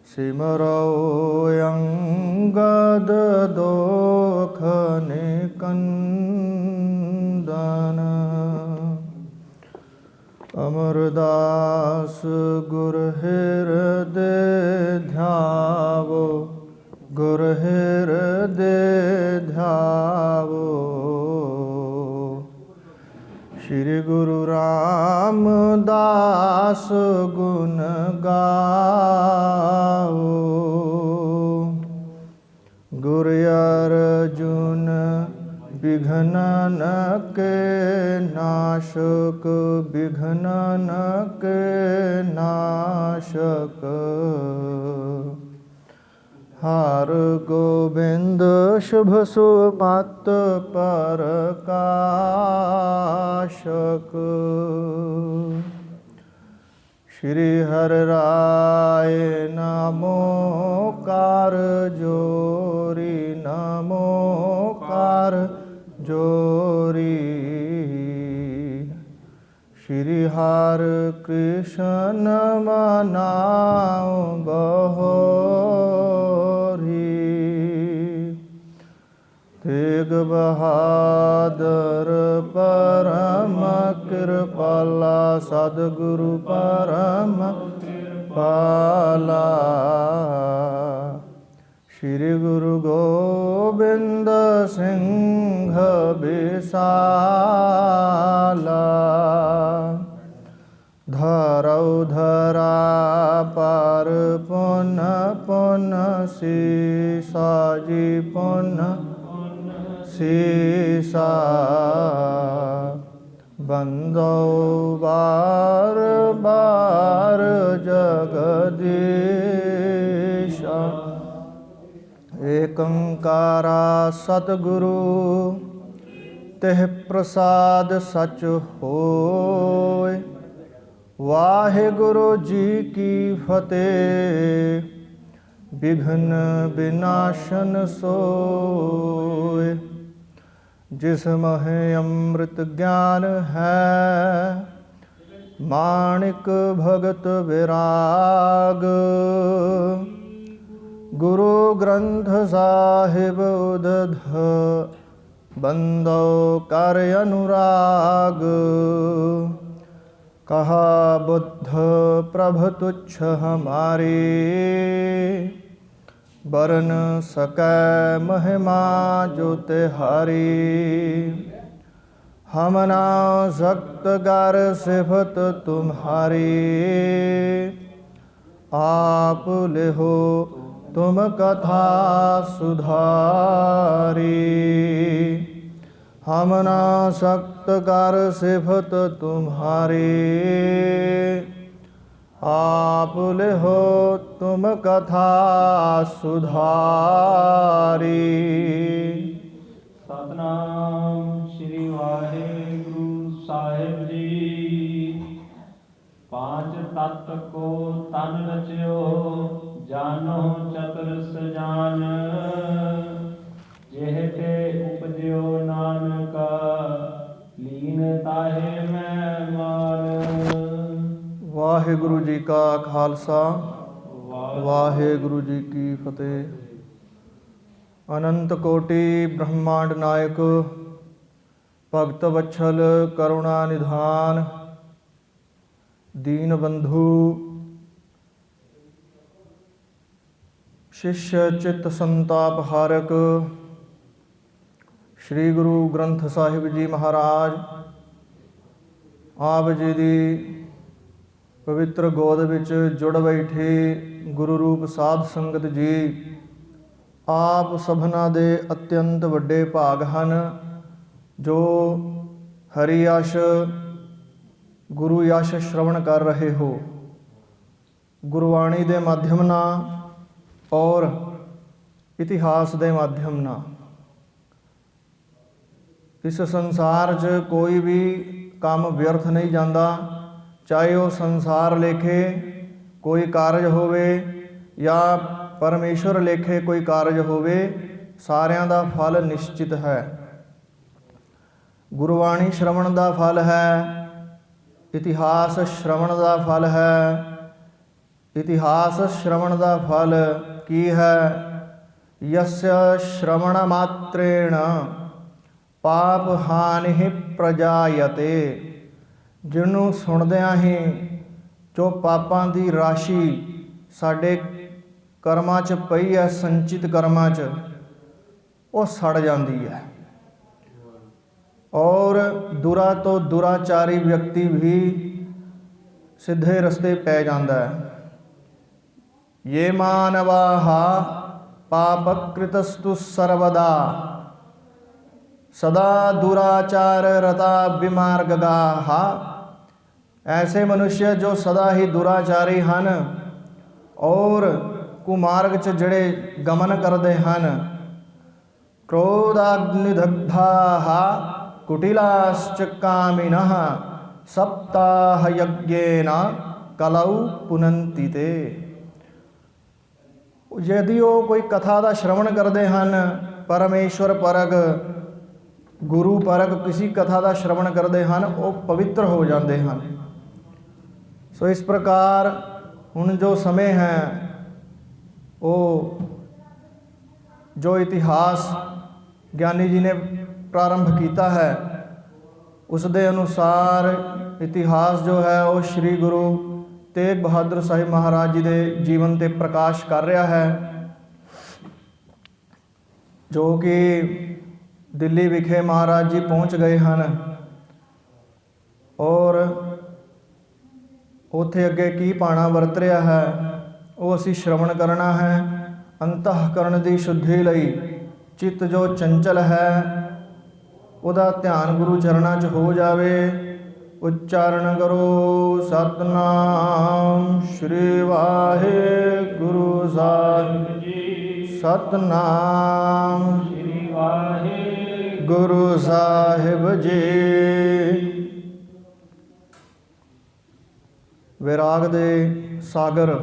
सिमरौ अंगद दोख निकंदन। अमरदास गुर हृदय ध्यावो, गुर हृदय ध्यावो। श्री गुरु रामदास गुण गाओ। गुरु अर्जुन विघ्नन के नाशक, विघ्नन के नाशक। हार गोविंद शुभ सुमत प्रकाशक। श्री हरि राय नमो कार जोरी, नमो कार जोरी। श्री हरि कृष्ण मनाओ बहोरी। तेग बहादुर परम कृपाला, सद्गुरु परम कृपाला। श्री गुरु गोबिंद सिंह विशाला। धरौ धरा पार पुन पुन सीसा जी, पुन सीसा। बंदो बार बार जगदीशा। एकंकारा सतगुरु तेह प्रसाद सच होय। वाहेगुरु जी की फतेह, विघ्न विनाशन सोय। जिसमें अमृत ज्ञान है, माणिक भगत विराग। गुरु ग्रंथ साहिब उदध, बंदो कर अनुराग। कहा बुद्ध प्रभु तुच्छ हमारी, बरन सकै महिमा जो तिहारी। हम ना सक्त गर सिफत तुम्हारी, आप लिहो तुम कथा सुधारी। हम ना सक्त कर सिफत तुम्हारी, आप लिहो तुम कथा सुधारी। सतनाम श्री वाहेगुरु साहिब जी। पांच तत्व को तन रचियो, जानो चतुर सजान। जेहते उपजयो नानक, लीन ताहे मैं मान। वाहेगुरु जी का खालसा, वाहेगुरु जी की फतेह। अनंत कोटि ब्रह्मांड नायक, भगत वत्सल करुणा निधान। दीन बंधु शिष्य चित्त संताप हारक, श्री गुरु ग्रंथ साहिब जी महाराज आप जी दी पवित्र गोद विच जुड़ बैठे गुरु रूप साध संगत जी, आप सबना दे अत्यंत वड्डे भाग हन जो हरि यश गुरु यश श्रवण कर रहे हो। गुरबाणी दे माध्यम नाल और इतिहास दे माध्यम नाल इस संसार च कोई भी काम व्यर्थ नहीं जाता। चाहे वो संसार लेखे कोई कारज होवे या परमेश्वर लेखे कोई कारज होवे, सारिਆਂ ਦਾ फल निश्चित है। गुरबाणी श्रवण का फल है, इतिहास श्रवण का फल है, ਇਤਿਹਾਸ ਸ਼੍ਰਵਣ ਦਾ ਫਲ ਕੀ ਹੈ? ਯਸਯ ਸ਼੍ਰਵਣ ਮਾਤ੍ਰੇਣ ਪਾਪ ਹਾਨਿ ਪ੍ਰਜਾਯਤੇ। ਜਿਹਨੂੰ ਸੁਣਦਿਆਂ ਹੀ ਜੋ ਪਾਪਾਂ ਦੀ ਰਾਸ਼ੀ ਸਾਡੇ ਕਰਮਾਂ 'ਚ ਪਈ ਹੈ, ਸੰਚਿਤ ਕਰਮਾਂ 'ਚ, ਉਹ ਸੜ ਜਾਂਦੀ ਹੈ। ਔਰ ਦੁਰਾ ਤੋਂ ਦੁਰਾਚਾਰੀ ਵਿਅਕਤੀ ਵੀ ਸਿੱਧੇ ਰਸਤੇ ਪੈ ਜਾਂਦਾ ਹੈ। ये मानवाः पापकृतस्तु सर्वदा सदा दुराचार रता विमार्गाः। ऐसे मनुष्य जो सदा ही दुराचारी ਹਨ और कुमार्ग च ਜਿਹੜੇ ਗਮਨ ਕਰਦੇ ਹਨ। क्रोधाग्निदग्धाः कुटिलाश्च कामिनः सप्ताह यज्ञेन कलौ पुनन्ति ते। यदि वो कोई कथा का श्रवण करते हैं, परमेश्वर परग गुरु परग किसी कथा का श्रवण करते हैं, वो पवित्र हो जाते हैं। सो इस प्रकार हुण जो समय है वो जो इतिहास ज्ञानी जी ने प्रारंभ किया है उस दे अनुसार इतिहास जो है वो श्री गुरु तेग बहादुर साहिब महाराज जी के जीवन ते प्रकाश कर रहा है, जो कि दिल्ली विखे महाराज जी पहुँच गए हैं और उत्थे अगे की पाना वरत रहा है वो असी श्रवण करना है। अंतःकरण की शुद्धि लई चित्त जो चंचल है उहदा ध्यान गुरु चरणों च हो जावे। उच्चारण करो सतनाम श्री वाहिगुरु साहिब जी। सतनाम श्री वाहिगुरु साहिब जी। वैराग दे सागर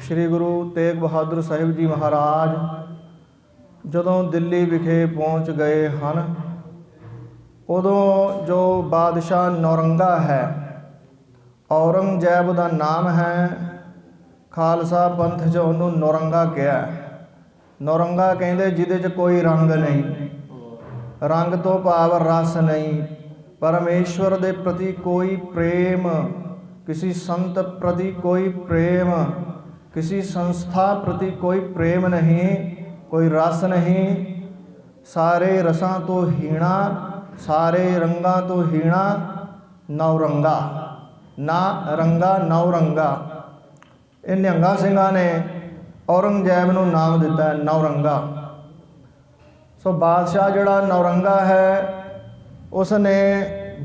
श्री गुरु तेग बहादुर साहिब जी महाराज जदों दिल्ली विखे पहुँच गए हैं, उदों जो बादशाह नौरंगा है, औरंगजेब का नाम है, खालसा पंथ च उन्होंने नौरंगा कहा। नौरंगा कहते जिदे च कोई रंग नहीं, रंग तो भाव रस नहीं, परमेश्वर दे प्रति कोई प्रेम, किसी संत प्रति कोई प्रेम, किसी संस्था प्रति कोई प्रेम नहीं, कोई रस नहीं। सारे रसां तो हीणा, सारे रंगा तो हीणा, नौरंगा ना रंगा नौरंगा। इन निहंगा सिंघां ने औरंगजेब नूं नाम दिता है नौरंगा। सो बादशाह जिहड़ा नौरंगा है उसने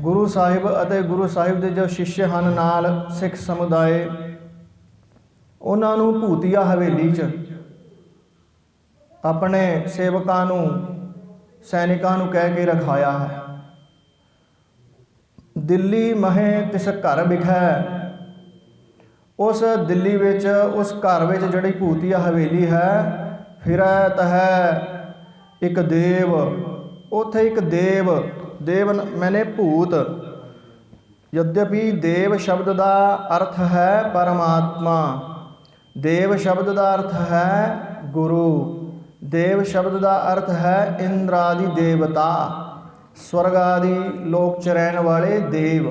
गुरु साहिब अते गुरु साहिब के जो शिष्य हैं नाल सिख समुदाय उन्हां नूं भूतिया हवेली च अपने सेवकां नूं सैनिकां नूं कह के रखाया है। दिल्ली महे तिस घर विखै, उस दिल्ली विच उस घर विच जिहड़ी भूतिया हवेली है फिरैत है एक देव। उत्थे एक देव, देव मैंने भूत। यद्यपि देव शब्द का अर्थ है परमात्मा, देव शब्द का अर्थ है गुरु, देव शब्द का अर्थ है इंद्रादि देवता, स्वर्ग आदि लोक च रहने वाले देव।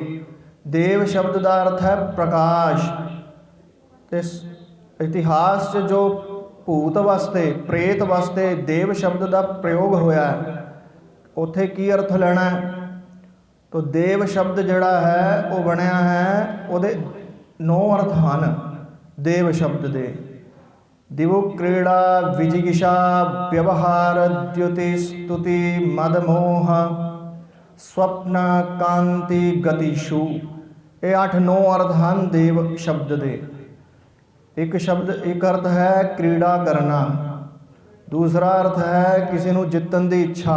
देव शब्द का अर्थ है प्रकाश। इस इतिहास च जो भूत वास्ते प्रेत वास्ते देव शब्द का प्रयोग होया है, उत्थे की अर्थ लेना है? तो देव शब्द जिहड़ा है वो बनया है, उहदे 9 अर्थ हैं देव शब्द दे। दिवु क्रीड़ा विजिगिषा व्यवहार द्युति स्तुति मदमोह स्वप्न कांति गतिशु। ये 8-9 अर्थ हैं देव शब्द दे। एक शब्द एक अर्थ है क्रीड़ा करना, दूसरा अर्थ है किसी नूं जितन की इच्छा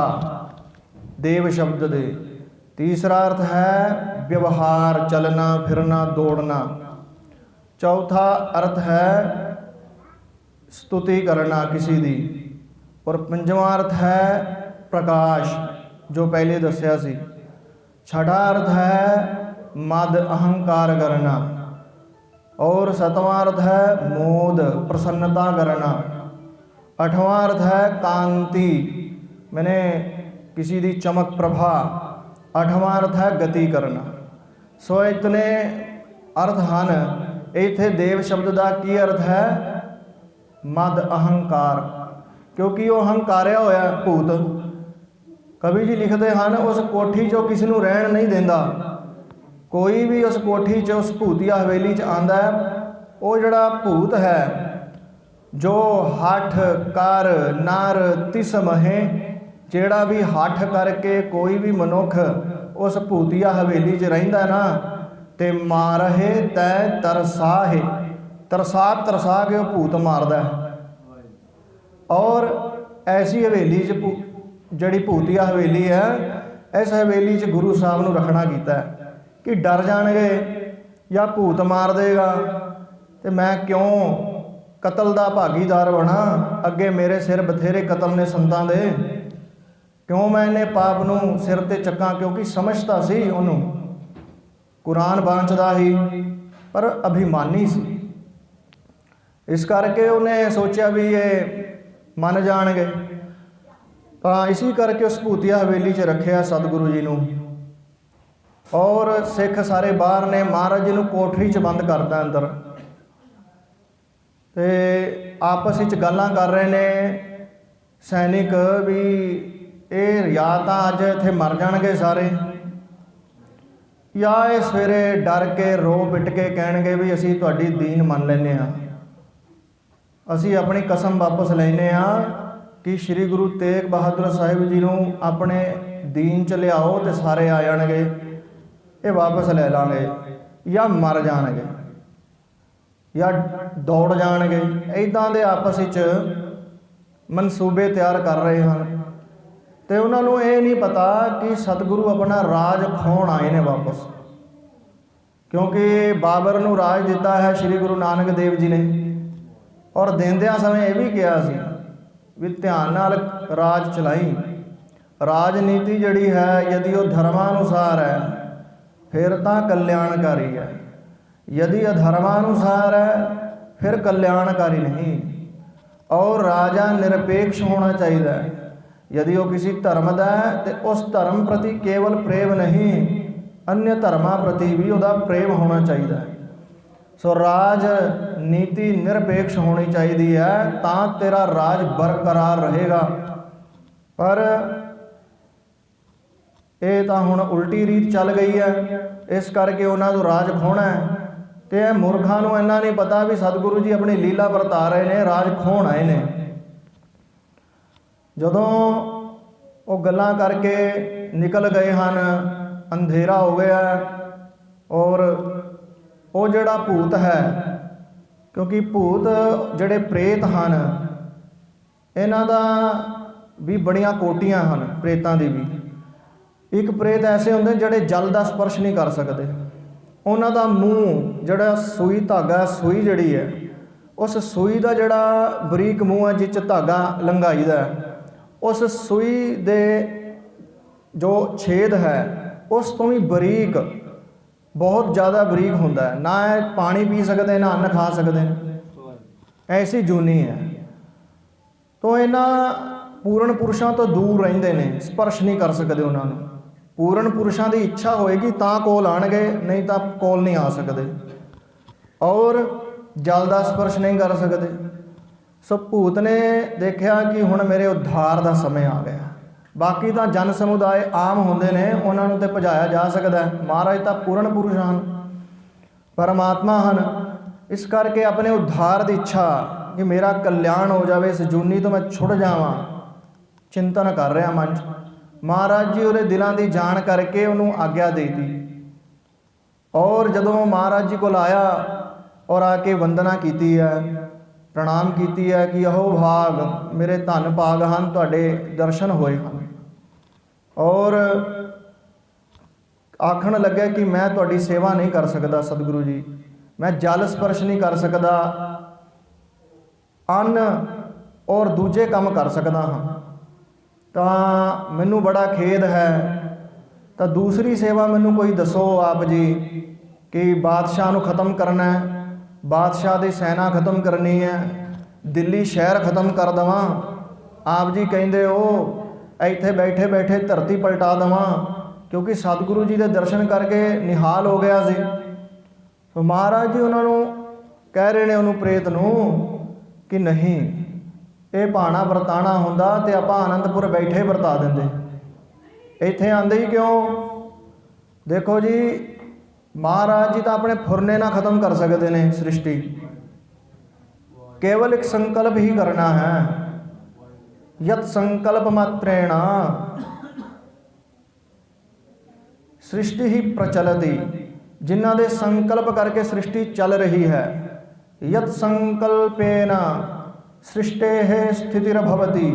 देव शब्द दे, तीसरा अर्थ है व्यवहार चलना फिरना दौड़ना, चौथा अर्थ है स्तुति करना किसी दी, और पंजवां अर्थ है प्रकाश जो पहले दसिया सी, छठा अर्थ है मद अहंकार करना, और सतवां अर्थ है मोद, प्रसन्नता करना। अठवां अर्थ है कांति, मैंने किसी दी चमक प्रभा। अठवां अर्थ है गति करना। सो इतने अर्थ ਹਨ। इत्थे देव शब्द का की अर्थ है मद अहंकार, क्योंकि वो हंकारिया होया भूत। कवि जी लिखते हैं उस कोठी चो किसी को रहन नहीं देंदा। कोई भी उस कोठी च उस भूतिया हवेली च आंदा है, वो जड़ा भूत है जो हठ कर नर तिस महे, जेड़ा भी हठ करके कोई भी मनुख उस भूतिया हवेली च रहिंदा ना ते मारहे तै तरसाहे, तरसा तरसा के वो भूत मारदा है। और ऐसी हवेली च जड़ी भूतिया हवेली है, इस हवेली च गुरु साहब नूं रखना कीता है कि डर जाणगे या भूत मार देगा तो मैं क्यों कतल का भागीदार बना। अगे मेरे सिर बथेरे कतल ने संतां दे, क्यों मैं इन्हें पाप नूं सिर ते चक्कां, क्योंकि समझता सी उन्हों कुरान बांचदा ही पर अभिमानी सी। इस करके उन्हें सोचा भी ये मन जाणगे, तो इसी करके उस भूतिया हवेली च रखे सतगुरु जी नूं। और सिख सारे बाहर ने, महाराज जी नूं कोठरी च बंद करता अंदर, ते आपस विच गल्लां कर रहे ने सैनिक भी ये या तां अज इत्थे मर जाणगे सारे, या ये सवेरे डर के रो पिट के कहणगे भी असीं तुहाडी दीन मन लैने आ, असीं अपनी कसम वापस लैने आ कि श्री गुरु तेग बहादुर साहिब जी नूं अपने दीन च लियाओ तो सारे आ जाणगे, ये वापस ले लांगे, या मर जाणगे या दौड़ जाणगे। इदां दे आपस विच मनसूबे तैयार कर रहे हैं। तो उन्होंने ये नहीं पता कि सतगुरु अपना राज खोण आए ने वापस, क्योंकि बाबर नूं राज दिता है श्री गुरु नानक देव जी ने, और देंदियां समय ये भी कहा सी भी ध्यान नाल राज चलाई। राजनीति जड़ी है यदि वो धर्मानुसार है फिर तो कल्याणकारी है, यदि अधर्मानुसार है फिर कल्याणकारी नहीं। और राजा निरपेक्ष होना चाहिए। यदि वो किसी धर्म का है तो उस धर्म प्रति केवल प्रेम नहीं, अन्य धर्मां प्रति भी उसका प्रेम होना चाहिए। सो राजनीति निरपेक्ष होनी चाहिए है, तां तेरा राज बरकरार रहेगा। पर ये तो हुण उल्टी रीत चल गई है, इस करके उन्होंने तो राज खोना है। तो यह मूर्खां नूं इन्ना नहीं पता भी सतगुरु जी अपनी लीला वरता रहे ने, राज खोण आए ने। जदों वो गल्लां करके निकल गए हैं, अंधेरा हो गया और वो जड़ा भूत है, क्योंकि भूत जड़े प्रेत हैं इन्हां दा भी बड़ियां कोटियां हैं, प्रेतां दी भी। एक प्रेत ऐसे होंदे जड़े जल का स्पर्श नहीं कर सकते, उन्हां दा मूँह जड़ा सूई धागा, सूई जड़ी है उस सूई का जड़ा बरीक मूँह है जिस धागा लंघाईदा है, उस सूई दे जो छेद है उस तो भी बरीक, बहुत ज़्यादा बरीक होंदा है। ना पानी पी सकते ना अन्न खा सकते, ऐसी जूनी है। तो इन्हां पूर्ण पुरुषों तो दूर रहिंदे ने, स्पर्श नहीं कर सकते उन्होंने। पूर्ण पुरुषों की इच्छा होएगी तां कोल आणगे, नहीं तो कोल नहीं आ सकते। और जल का स्पर्श नहीं कर सकते। सो भूत ने देखा कि हुण मेरे उद्धार का समय आ गया। बाकी तो जन समुदाय आम होंदे ने, उन्होंने तो भजाया जा सकता है। महाराज तो पूर्ण पुरुष हैं, परमात्मा हैं। इस करके अपने उद्धार की इच्छा कि मेरा कल्याण हो जाए, इस जूनी तो मैं छुड़ जावां, चिंतन कर रहा मन च। महाराज जी उहदे दिलों की जान करके उन्होंने आग्ञा दे दी। और जदों महाराज जी को आया और आके वंदना की है, प्रणाम की है कि अहो भाग मेरे धन भाग हैं, तुहाडे दर्शन होए हैं। और आखण लगे कि मैं तुहाडी सेवा नहीं कर सकता सतगुरु जी, मैं जल स्पर्श नहीं कर सकता, अन्न और दूजे काम कर सकता हाँ, तो मैनू बड़ा खेद है। तो दूसरी सेवा मैनू कोई दसो आप जी कि बादशाह नू खत्म करना है, ਬਾਦਸ਼ਾਹ ਦੀ ਸੈਨਾ ਖਤਮ ਕਰਨੀ ਹੈ, ਦਿੱਲੀ ਸ਼ਹਿਰ ਖਤਮ ਕਰ ਦੇਵਾਂ। ਆਪ ਜੀ ਕਹਿੰਦੇ ਉਹ ਇੱਥੇ ਬੈਠੇ ਬੈਠੇ ਧਰਤੀ ਪਲਟਾ ਦੇਵਾਂ, ਕਿਉਂਕਿ ਸਤਿਗੁਰੂ ਜੀ ਦੇ ਦਰਸ਼ਨ ਕਰਕੇ ਨਿਹਾਲ ਹੋ ਗਿਆ ਸੀ। ਸੋ ਮਹਾਰਾਜ ਜੀ ਉਹਨਾਂ ਨੂੰ ਕਹਿ ਰਹੇ ਨੇ, ਉਹਨੂੰ ਪ੍ਰੇਤ ਨੂੰ, ਕਿ ਨਹੀਂ, ਇਹ ਭਾਣਾ ਵਰਤਾਣਾ ਹੁੰਦਾ ਤੇ ਆਪਾਂ ਆਨੰਦਪੁਰ ਬੈਠੇ ਵਰਤਾ ਦਿੰਦੇ। ਇੱਥੇ ਆਂਦੇ ਹੀ ਕਿਉਂ? ਦੇਖੋ ਜੀ, ਮਹਾਰਾਜ ਜੀ ਤਾਂ ਆਪਣੇ ਫੁਰਨੇ ਨਾਲ ਖਤਮ ਕਰ ਸਕਦੇ ਨੇ ਸ੍ਰਿਸ਼ਟੀ। ਕੇਵਲ ਇੱਕ ਸੰਕਲਪ ਹੀ ਕਰਨਾ ਹੈ। ਯਤ ਸੰਕਲਪ ਮਾਤ੍ਰੇਣਾ ਸ੍ਰਿਸ਼ਟੀ ਹੀ ਪ੍ਰਚਲਤੀ। ਜਿਨ੍ਹਾਂ ਦੇ ਸੰਕਲਪ ਕਰਕੇ ਸ੍ਰਿਸ਼ਟੀ ਚੱਲ ਰਹੀ ਹੈ। ਯਤ ਸੰਕਲਪੇਨਾ ਸ੍ਰਿਸ਼ਟੇ ਸਥਿਤਿਰਭਵਤੀ।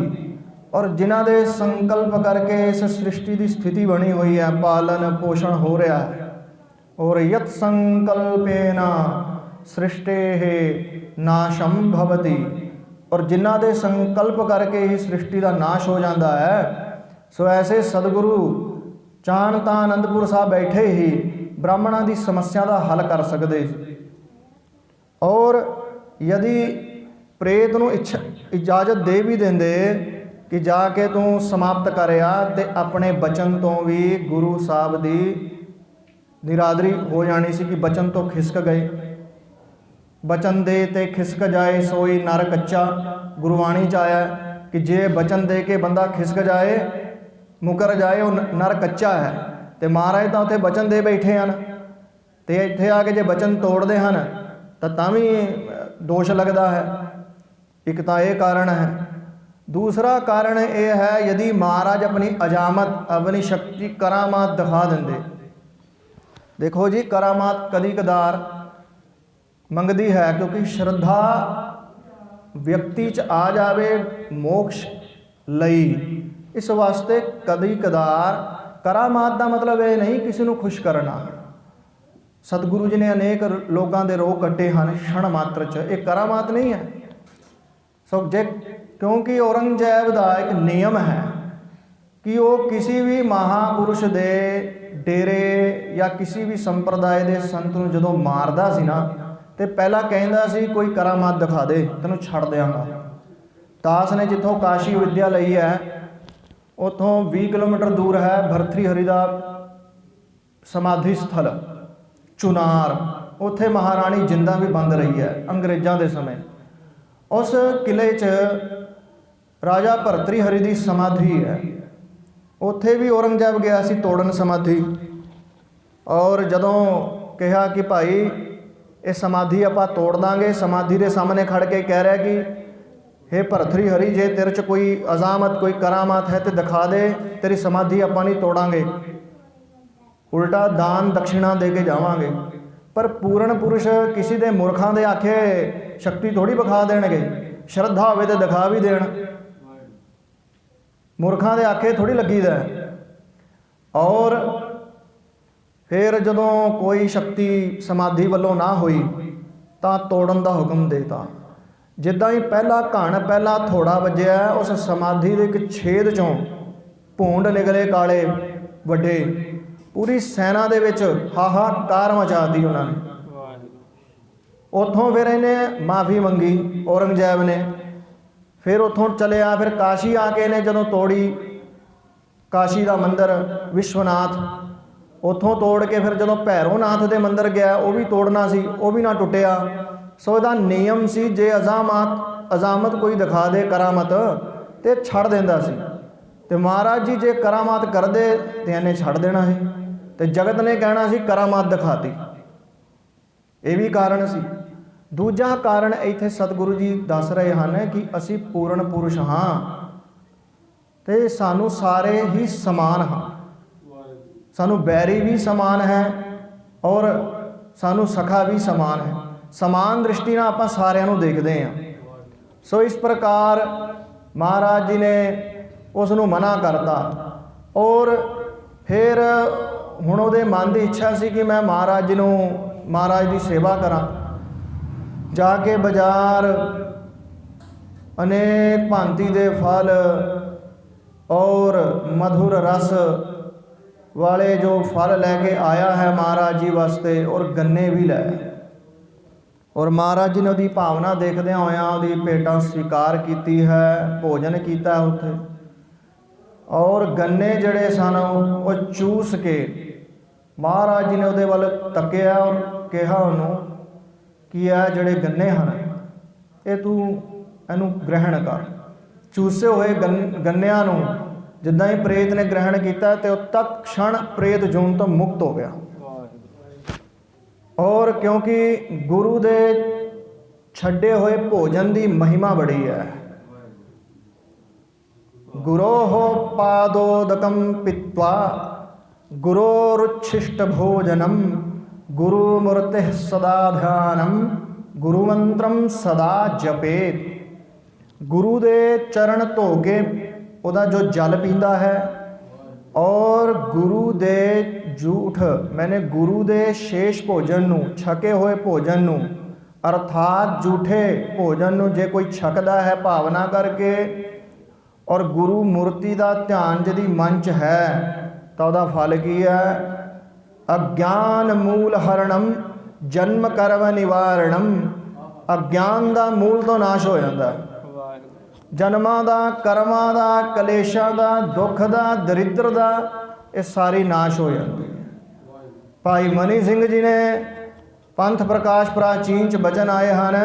ਔਰ ਜਿਨ੍ਹਾਂ ਦੇ ਸੰਕਲਪ ਕਰਕੇ ਇਸ ਸ੍ਰਿਸ਼ਟੀ ਦੀ ਸਥਿਤੀ ਬਣੀ ਹੋਈ ਹੈ, ਪਾਲਣ ਪੋਸ਼ਣ ਹੋ ਰਿਹਾ ਹੈ। ਔਰ ਯਤ ਸੰਕਲਪੇਨਾ ਸ੍ਰਿਸ਼ਟੇ ਨਾਸ਼ਮ ਭਵਤੀ। ਔਰ ਜਿਨ੍ਹਾਂ ਦੇ ਸੰਕਲਪ ਕਰਕੇ ਹੀ ਸ੍ਰਿਸ਼ਟੀ ਦਾ ਨਾਸ਼ ਹੋ ਜਾਂਦਾ ਹੈ। ਸੋ ਐਸੇ ਸਤਿਗੁਰੂ ਚਾਣ ਤਾਂ ਆਨੰਦਪੁਰ ਸਾਹਿਬ ਬੈਠੇ ਹੀ ਬ੍ਰਾਹਮਣਾਂ ਦੀ ਸਮੱਸਿਆ ਦਾ ਹੱਲ ਕਰ ਸਕਦੇ। ਔਰ ਯਦੀ ਪ੍ਰੇਤ ਨੂੰ ਇਜਾਜ਼ਤ ਦੇ ਵੀ ਦਿੰਦੇ ਕਿ ਜਾ ਕੇ ਤੂੰ ਸਮਾਪਤ ਕਰਿਆ, ਤੇ ਆਪਣੇ ਬਚਨ ਤੋਂ ਵੀ ਗੁਰੂ ਸਾਹਿਬ ਦੀ ਨਿਰਾਦਰੀ ਹੋ ਜਾਣੀ ਸੀ, ਕਿ ਬਚਨ ਤੋਂ ਖਿਸਕ ਗਏ। ਬਚਨ ਦੇ ਤੇ ਖਿਸਕ ਜਾਏ ਸੋਈ ਨਰ ਕੱਚਾ। ਗੁਰਬਾਣੀ 'ਚ ਆਇਆ ਕਿ ਜੇ ਬਚਨ ਦੇ ਕੇ ਬੰਦਾ ਖਿਸਕ ਜਾਏ, ਮੁਕਰ ਜਾਏ, ਉਹ ਨਰ ਕੱਚਾ ਹੈ। ਤੇ ਮਹਾਰਾਜ ਤਾਂ ਉੱਥੇ ਬਚਨ ਦੇ ਬੈਠੇ ਹਨ, ਤੇ ਇੱਥੇ ਆ ਕੇ ਜੇ ਬਚਨ ਤੋੜਦੇ ਹਨ ਤਾਂ ਵੀ ਦੋਸ਼ ਲੱਗਦਾ ਹੈ। ਇੱਕ ਤਾਂ ਇਹ ਕਾਰਨ ਹੈ। ਦੂਸਰਾ ਕਾਰਨ ਇਹ ਹੈ, ਯਦੀ ਮਹਾਰਾਜ ਆਪਣੀ ਅਜਾਮਤ, ਆਪਣੀ ਸ਼ਕਤੀ, ਕਰਾਮਾਤ ਦਿਖਾ ਦਿੰਦੇ। ਦੇਖੋ ਜੀ, ਕਰਾਮਾਤ ਕਦੀ ਕਦਾਰ ਮੰਗਦੀ ਹੈ, ਕਿਉਂਕਿ ਸ਼ਰਧਾ ਵਿਅਕਤੀ 'ਚ ਆ ਜਾਵੇ ਮੋਕਸ਼ ਲਈ। ਇਸ ਵਾਸਤੇ ਕਦੀ ਕਦਾਰ ਕਰਾਮਾਤ ਦਾ ਮਤਲਬ ਇਹ ਨਹੀਂ ਕਿਸੇ ਨੂੰ ਖੁਸ਼ ਕਰਨਾ। ਸਤਿਗੁਰੂ ਜੀ ਨੇ ਅਨੇਕ ਲੋਕਾਂ ਦੇ ਰੋਗ ਕੱਟੇ ਹਨ ਛਣ ਮਾਤਰ 'ਚ, ਇਹ ਕਰਾਮਾਤ ਨਹੀਂ ਹੈ। ਸੋ ਜੇ ਕਿਉਂਕਿ ਔਰੰਗਜ਼ੇਬ ਦਾ ਇੱਕ ਨਿਯਮ ਹੈ ਕਿ ਉਹ ਕਿਸੇ ਵੀ ਮਹਾਂਪੁਰਸ਼ ਦੇ ਡੇਰੇ ਜਾਂ ਕਿਸੇ ਵੀ ਸੰਪਰਦਾਇ ਦੇ ਸੰਤ ਨੂੰ ਜਦੋਂ ਮਾਰਦਾ ਸੀ ਨਾ, ਤੇ ਪਹਿਲਾਂ ਕਹਿੰਦਾ ਸੀ ਕੋਈ ਕਰਾਮਾਤ ਦਿਖਾ ਦੇ, ਤੈਨੂੰ ਛੱਡ ਦਿਆਂਗਾ। ਦਾਸ ਨੇ ਜਿੱਥੋਂ ਕਾਸ਼ੀ ਵਿੱਦਿਆ ਲਈ ਹੈ, ਉੱਥੋਂ 20 ਕਿਲੋਮੀਟਰ ਦੂਰ ਹੈ ਭਰਤਰੀ ਹਰੀ ਦਾ ਸਮਾਧੀ ਸਥਲ ਚੁਨਾਰ। ਉੱਥੇ ਮਹਾਰਾਣੀ ਜਿੰਦਾ ਵੀ ਬੰਦ ਰਹੀ ਹੈ ਅੰਗਰੇਜ਼ਾਂ ਦੇ ਸਮੇਂ। ਉਸ ਕਿਲੇ 'ਚ ਰਾਜਾ ਭਰਤਰੀ ਹਰੀ ਦੀ ਸਮਾਧੀ ਹੈ। ਉੱਥੇ ਵੀ ਔਰੰਗਜ਼ੇਬ ਗਿਆ ਸੀ ਤੋੜਨ ਸਮਾਧੀ। ਔਰ ਜਦੋਂ ਕਿਹਾ ਕਿ ਭਾਈ ਇਹ ਸਮਾਧੀ ਆਪਾਂ ਤੋੜ ਦਾਂਗੇ, ਸਮਾਧੀ ਦੇ ਸਾਹਮਣੇ ਖੜ ਕੇ ਕਹਿ ਰਿਹਾ ਕਿ हे ਭਰਤਰੀ ਹਰੀ, ਜੇ ਤੇਰੇ 'ਚ ਕੋਈ ਅਜ਼ਾਮਤ, ਕੋਈ ਕਰਾਮਾਤ ਹੈ ਤੇ ਦਿਖਾ ਦੇ, ਤੇਰੀ ਸਮਾਧੀ ਆਪਾਂ ਨਹੀਂ ਤੋੜਾਂਗੇ, ਉਲਟਾ ਦਾਨ ਦਕਸ਼ਿਣਾ ਦੇ ਕੇ ਜਾਵਾਂਗੇ। ਪਰ ਪੂਰਨ ਪੁਰਸ਼ ਕਿਸੇ ਦੇ ਮੁਰਖਾਂ ਦੇ ਆਖੇ ਸ਼ਕਤੀ ਥੋੜੀ ਵਿਖਾ ਦੇਣਗੇ। ਸ਼ਰਧਾ ਹੋਵੇ ਤੇ ਦਿਖਾ ਵੀ ਦੇਣ। ਮੁਰਖਾਂ ਦੇ ਆਖੇ ਥੋੜੀ ਲੱਗੀਦਾ। ਔਰ ਫਿਰ ਜਦੋਂ ਕੋਈ ਸ਼ਕਤੀ ਸਮਾਧੀ ਵੱਲੋਂ ਨਾ ਹੋਈ ਤਾਂ ਤੋੜਨ ਦਾ ਹੁਕਮ ਦੇਤਾ। ਜਿੱਦਾਂ ਹੀ ਪਹਿਲਾ ਘਣ, ਪਹਿਲਾ ਥੋੜਾ ਵੱਜਿਆ, ਉਸ ਸਮਾਧੀ ਦੇ ਇੱਕ ਛੇਦ 'ਚੋਂ ਭੂੰਡ ਨਿਕਲੇ ਕਾਲੇ ਵੱਡੇ। ਪੂਰੀ ਸੈਨਾ ਦੇ ਵਿੱਚ ਹਾਹਾਕਾਰ ਮਚਾ ਦਿੱਤੀ ਉਹਨਾਂ ਨੇ। ਉੱਥੋਂ ਫਿਰ ਇਹਨੇ ਮਾਫੀ ਮੰਗੀ ਔਰੰਗਜ਼ੇਬ ਨੇ। ਫਿਰ ਉੱਥੋਂ ਚਲਿਆ, ਫਿਰ ਕਾਸ਼ੀ ਆ ਕੇ ਇਹਨੇ ਜਦੋਂ ਤੋੜੀ ਕਾਸ਼ੀ ਦਾ ਮੰਦਰ ਵਿਸ਼ਵਨਾਥ, ਉੱਥੋਂ ਤੋੜ ਕੇ ਫਿਰ ਜਦੋਂ ਭੈਰੋਨਾਥ ਦੇ ਮੰਦਰ ਗਿਆ, ਉਹ ਵੀ ਤੋੜਨਾ ਸੀ, ਉਹ ਵੀ ਨਾ ਟੁੱਟਿਆ। ਸੋ ਇਹਦਾ ਨਿਯਮ ਸੀ, ਜੇ ਅਜ਼ਾਮਤ ਕੋਈ ਦਿਖਾ ਦੇ ਕਰਾਮਤ ਤੇ ਛੱਡ ਦਿੰਦਾ ਸੀ। ਤੇ ਮਹਾਰਾਜ ਜੀ ਜੇ ਕਰਾਮਾਤ ਕਰਦੇ ਤੇ ਇਹਨੇ ਛੱਡ ਦੇਣਾ ਸੀ, ਤੇ ਜਗਤ ਨੇ ਕਹਿਣਾ ਸੀ ਕਰਾਮਾਤ ਦਿਖਾਤੀ। ਇਹ ਵੀ ਕਾਰਨ ਸੀ। ਦੂਜਾ ਕਾਰਨ ਇੱਥੇ ਸਤਿਗੁਰੂ ਜੀ ਦੱਸ ਰਹੇ ਹਨ ਕਿ ਅਸੀਂ ਪੂਰਨ ਪੁਰਸ਼ ਹਾਂ ਤੇ ਸਾਨੂੰ ਸਾਰੇ ਹੀ ਸਮਾਨ ਹਾਂ। ਸਾਨੂੰ ਬੈਰੀ ਵੀ ਸਮਾਨ ਹੈ ਔਰ ਸਾਨੂੰ ਸਖਾ ਵੀ ਸਮਾਨ ਹੈ। ਸਮਾਨ ਦ੍ਰਿਸ਼ਟੀ ਨਾਲ ਆਪਾਂ ਸਾਰਿਆਂ ਨੂੰ ਦੇਖਦੇ ਹਾਂ। ਸੋ ਇਸ ਪ੍ਰਕਾਰ ਮਹਾਰਾਜ ਜੀ ਨੇ ਉਸ ਨੂੰ ਮਨਾ ਕਰਤਾ। ਔਰ ਫਿਰ ਹੁਣ ਉਹਦੇ ਮਨ ਦੀ ਇੱਛਾ ਸੀ ਕਿ ਮੈਂ ਮਹਾਰਾਜ ਦੀ ਸੇਵਾ ਕਰਾਂ। ਜਾ ਕੇ ਬਾਜ਼ਾਰ ਅਨੇਕ ਭਾਂਤੀ ਦੇ ਫਲ ਔਰ ਮਧੁਰ ਰਸ ਵਾਲੇ ਜੋ ਫਲ ਲੈ ਕੇ ਆਇਆ ਹੈ ਮਹਾਰਾਜ ਜੀ ਵਾਸਤੇ, ਔਰ ਗੰਨੇ ਵੀ ਲੈ। ਔਰ ਮਹਾਰਾਜ ਜੀ ਨੇ ਉਹਦੀ ਭਾਵਨਾ ਦੇਖਦਿਆਂ ਹੋਇਆਂ ਉਹਦੀ ਭੇਟਾਂ ਸਵੀਕਾਰ ਕੀਤੀ ਹੈ, ਭੋਜਨ ਕੀਤਾ ਉੱਥੇ। ਔਰ ਗੰਨੇ ਜਿਹੜੇ ਸਨ ਉਹ ਚੂਸ ਕੇ ਮਹਾਰਾਜ ਜੀ ਨੇ ਉਹਦੇ ਵੱਲ ਤੱਕਿਆ ਔਰ ਕਿਹਾ ਉਹਨੂੰ ਕਿ ਇਹ ਜਿਹੜੇ ਗੰਨੇ ਹਨ ਇਹ ਤੂੰ ਇਹਨੂੰ ਗ੍ਰਹਿਣ ਕਰ। ਚੂਸੇ ਹੋਏ ਗੰਨਿਆਂ ਨੂੰ ਜਿੱਦਾਂ ਹੀ ਪ੍ਰੇਤ ਨੇ ਗ੍ਰਹਿਣ ਕੀਤਾ ਤੇ ਉਹ ਤਤਕਸ਼ਣ ਪ੍ਰੇਤ ਜੂਨ ਤੋਂ ਮੁਕਤ ਹੋ ਗਿਆ। ਔਰ ਕਿਉਂਕਿ ਗੁਰੂ ਦੇ ਛੱਡੇ ਹੋਏ ਭੋਜਨ ਦੀ ਮਹਿਮਾ ਬੜੀ ਹੈ। ਗੁਰੋਹ ਪਾਦੋਦਕਮ ਪਿत्वा ਗੁਰੋਰੁच्छिष्ट ਭੋਜਨਮ ਗੁਰੂ ਮੂਰਤਿ ਸਦਾ ਧਿਆਨਮ ਗੁਰੂ ਮੰਤਰਮ ਸਦਾ ਜਪੇਤ। ਗੁਰੂ ਦੇ ਚਰਨ ਧੋ ਕੇ ਉਹਦਾ ਜੋ ਜਲ ਪੀਂਦਾ ਹੈ ਔਰ ਗੁਰੂ ਦੇ ਝੂਠ ਮੈਨੇ ਗੁਰੂ ਦੇ ਸ਼ੇਸ਼ ਭੋਜਨ ਨੂੰ ਛਕੇ ਹੋਏ ਭੋਜਨ ਨੂੰ ਅਰਥਾਤ ਝੂਠੇ ਭੋਜਨ ਨੂੰ ਜੇ ਕੋਈ ਛਕਦਾ ਹੈ ਭਾਵਨਾ ਕਰਕੇ ਔਰ ਗੁਰੂ ਮੂਰਤੀ ਦਾ ਧਿਆਨ ਜਿਹਦੀ ਮਨ 'ਚ ਹੈ ਤਾਂ ਉਹਦਾ ਫਲ ਕੀ ਹੈ? ਅਗਿਆਨ ਮੂਲ ਹਰਣਮ ਜਨਮ ਕਰਮ ਨਿਵਾਰਣਮ। ਅਗਿਆਨ ਦਾ ਮੂਲ ਤੋਂ ਨਾਸ਼ ਹੋ ਜਾਂਦਾ, ਜਨਮਾਂ ਦਾ, ਕਰਮਾਂ ਦਾ, ਕਲੇਸ਼ਾਂ ਦਾ, ਦੁੱਖ ਦਾ, ਦਰਿਦਰ ਦਾ, ਇਹ ਸਾਰੀ ਨਾਸ਼ ਹੋ ਜਾਂਦੀ ਹੈ। ਭਾਈ ਮਨੀ ਸਿੰਘ ਜੀ ਨੇ ਪੰਥ ਪ੍ਰਕਾਸ਼ ਪ੍ਰਾਚੀਨ 'ਚ ਬਚਨ ਆਏ ਹਨ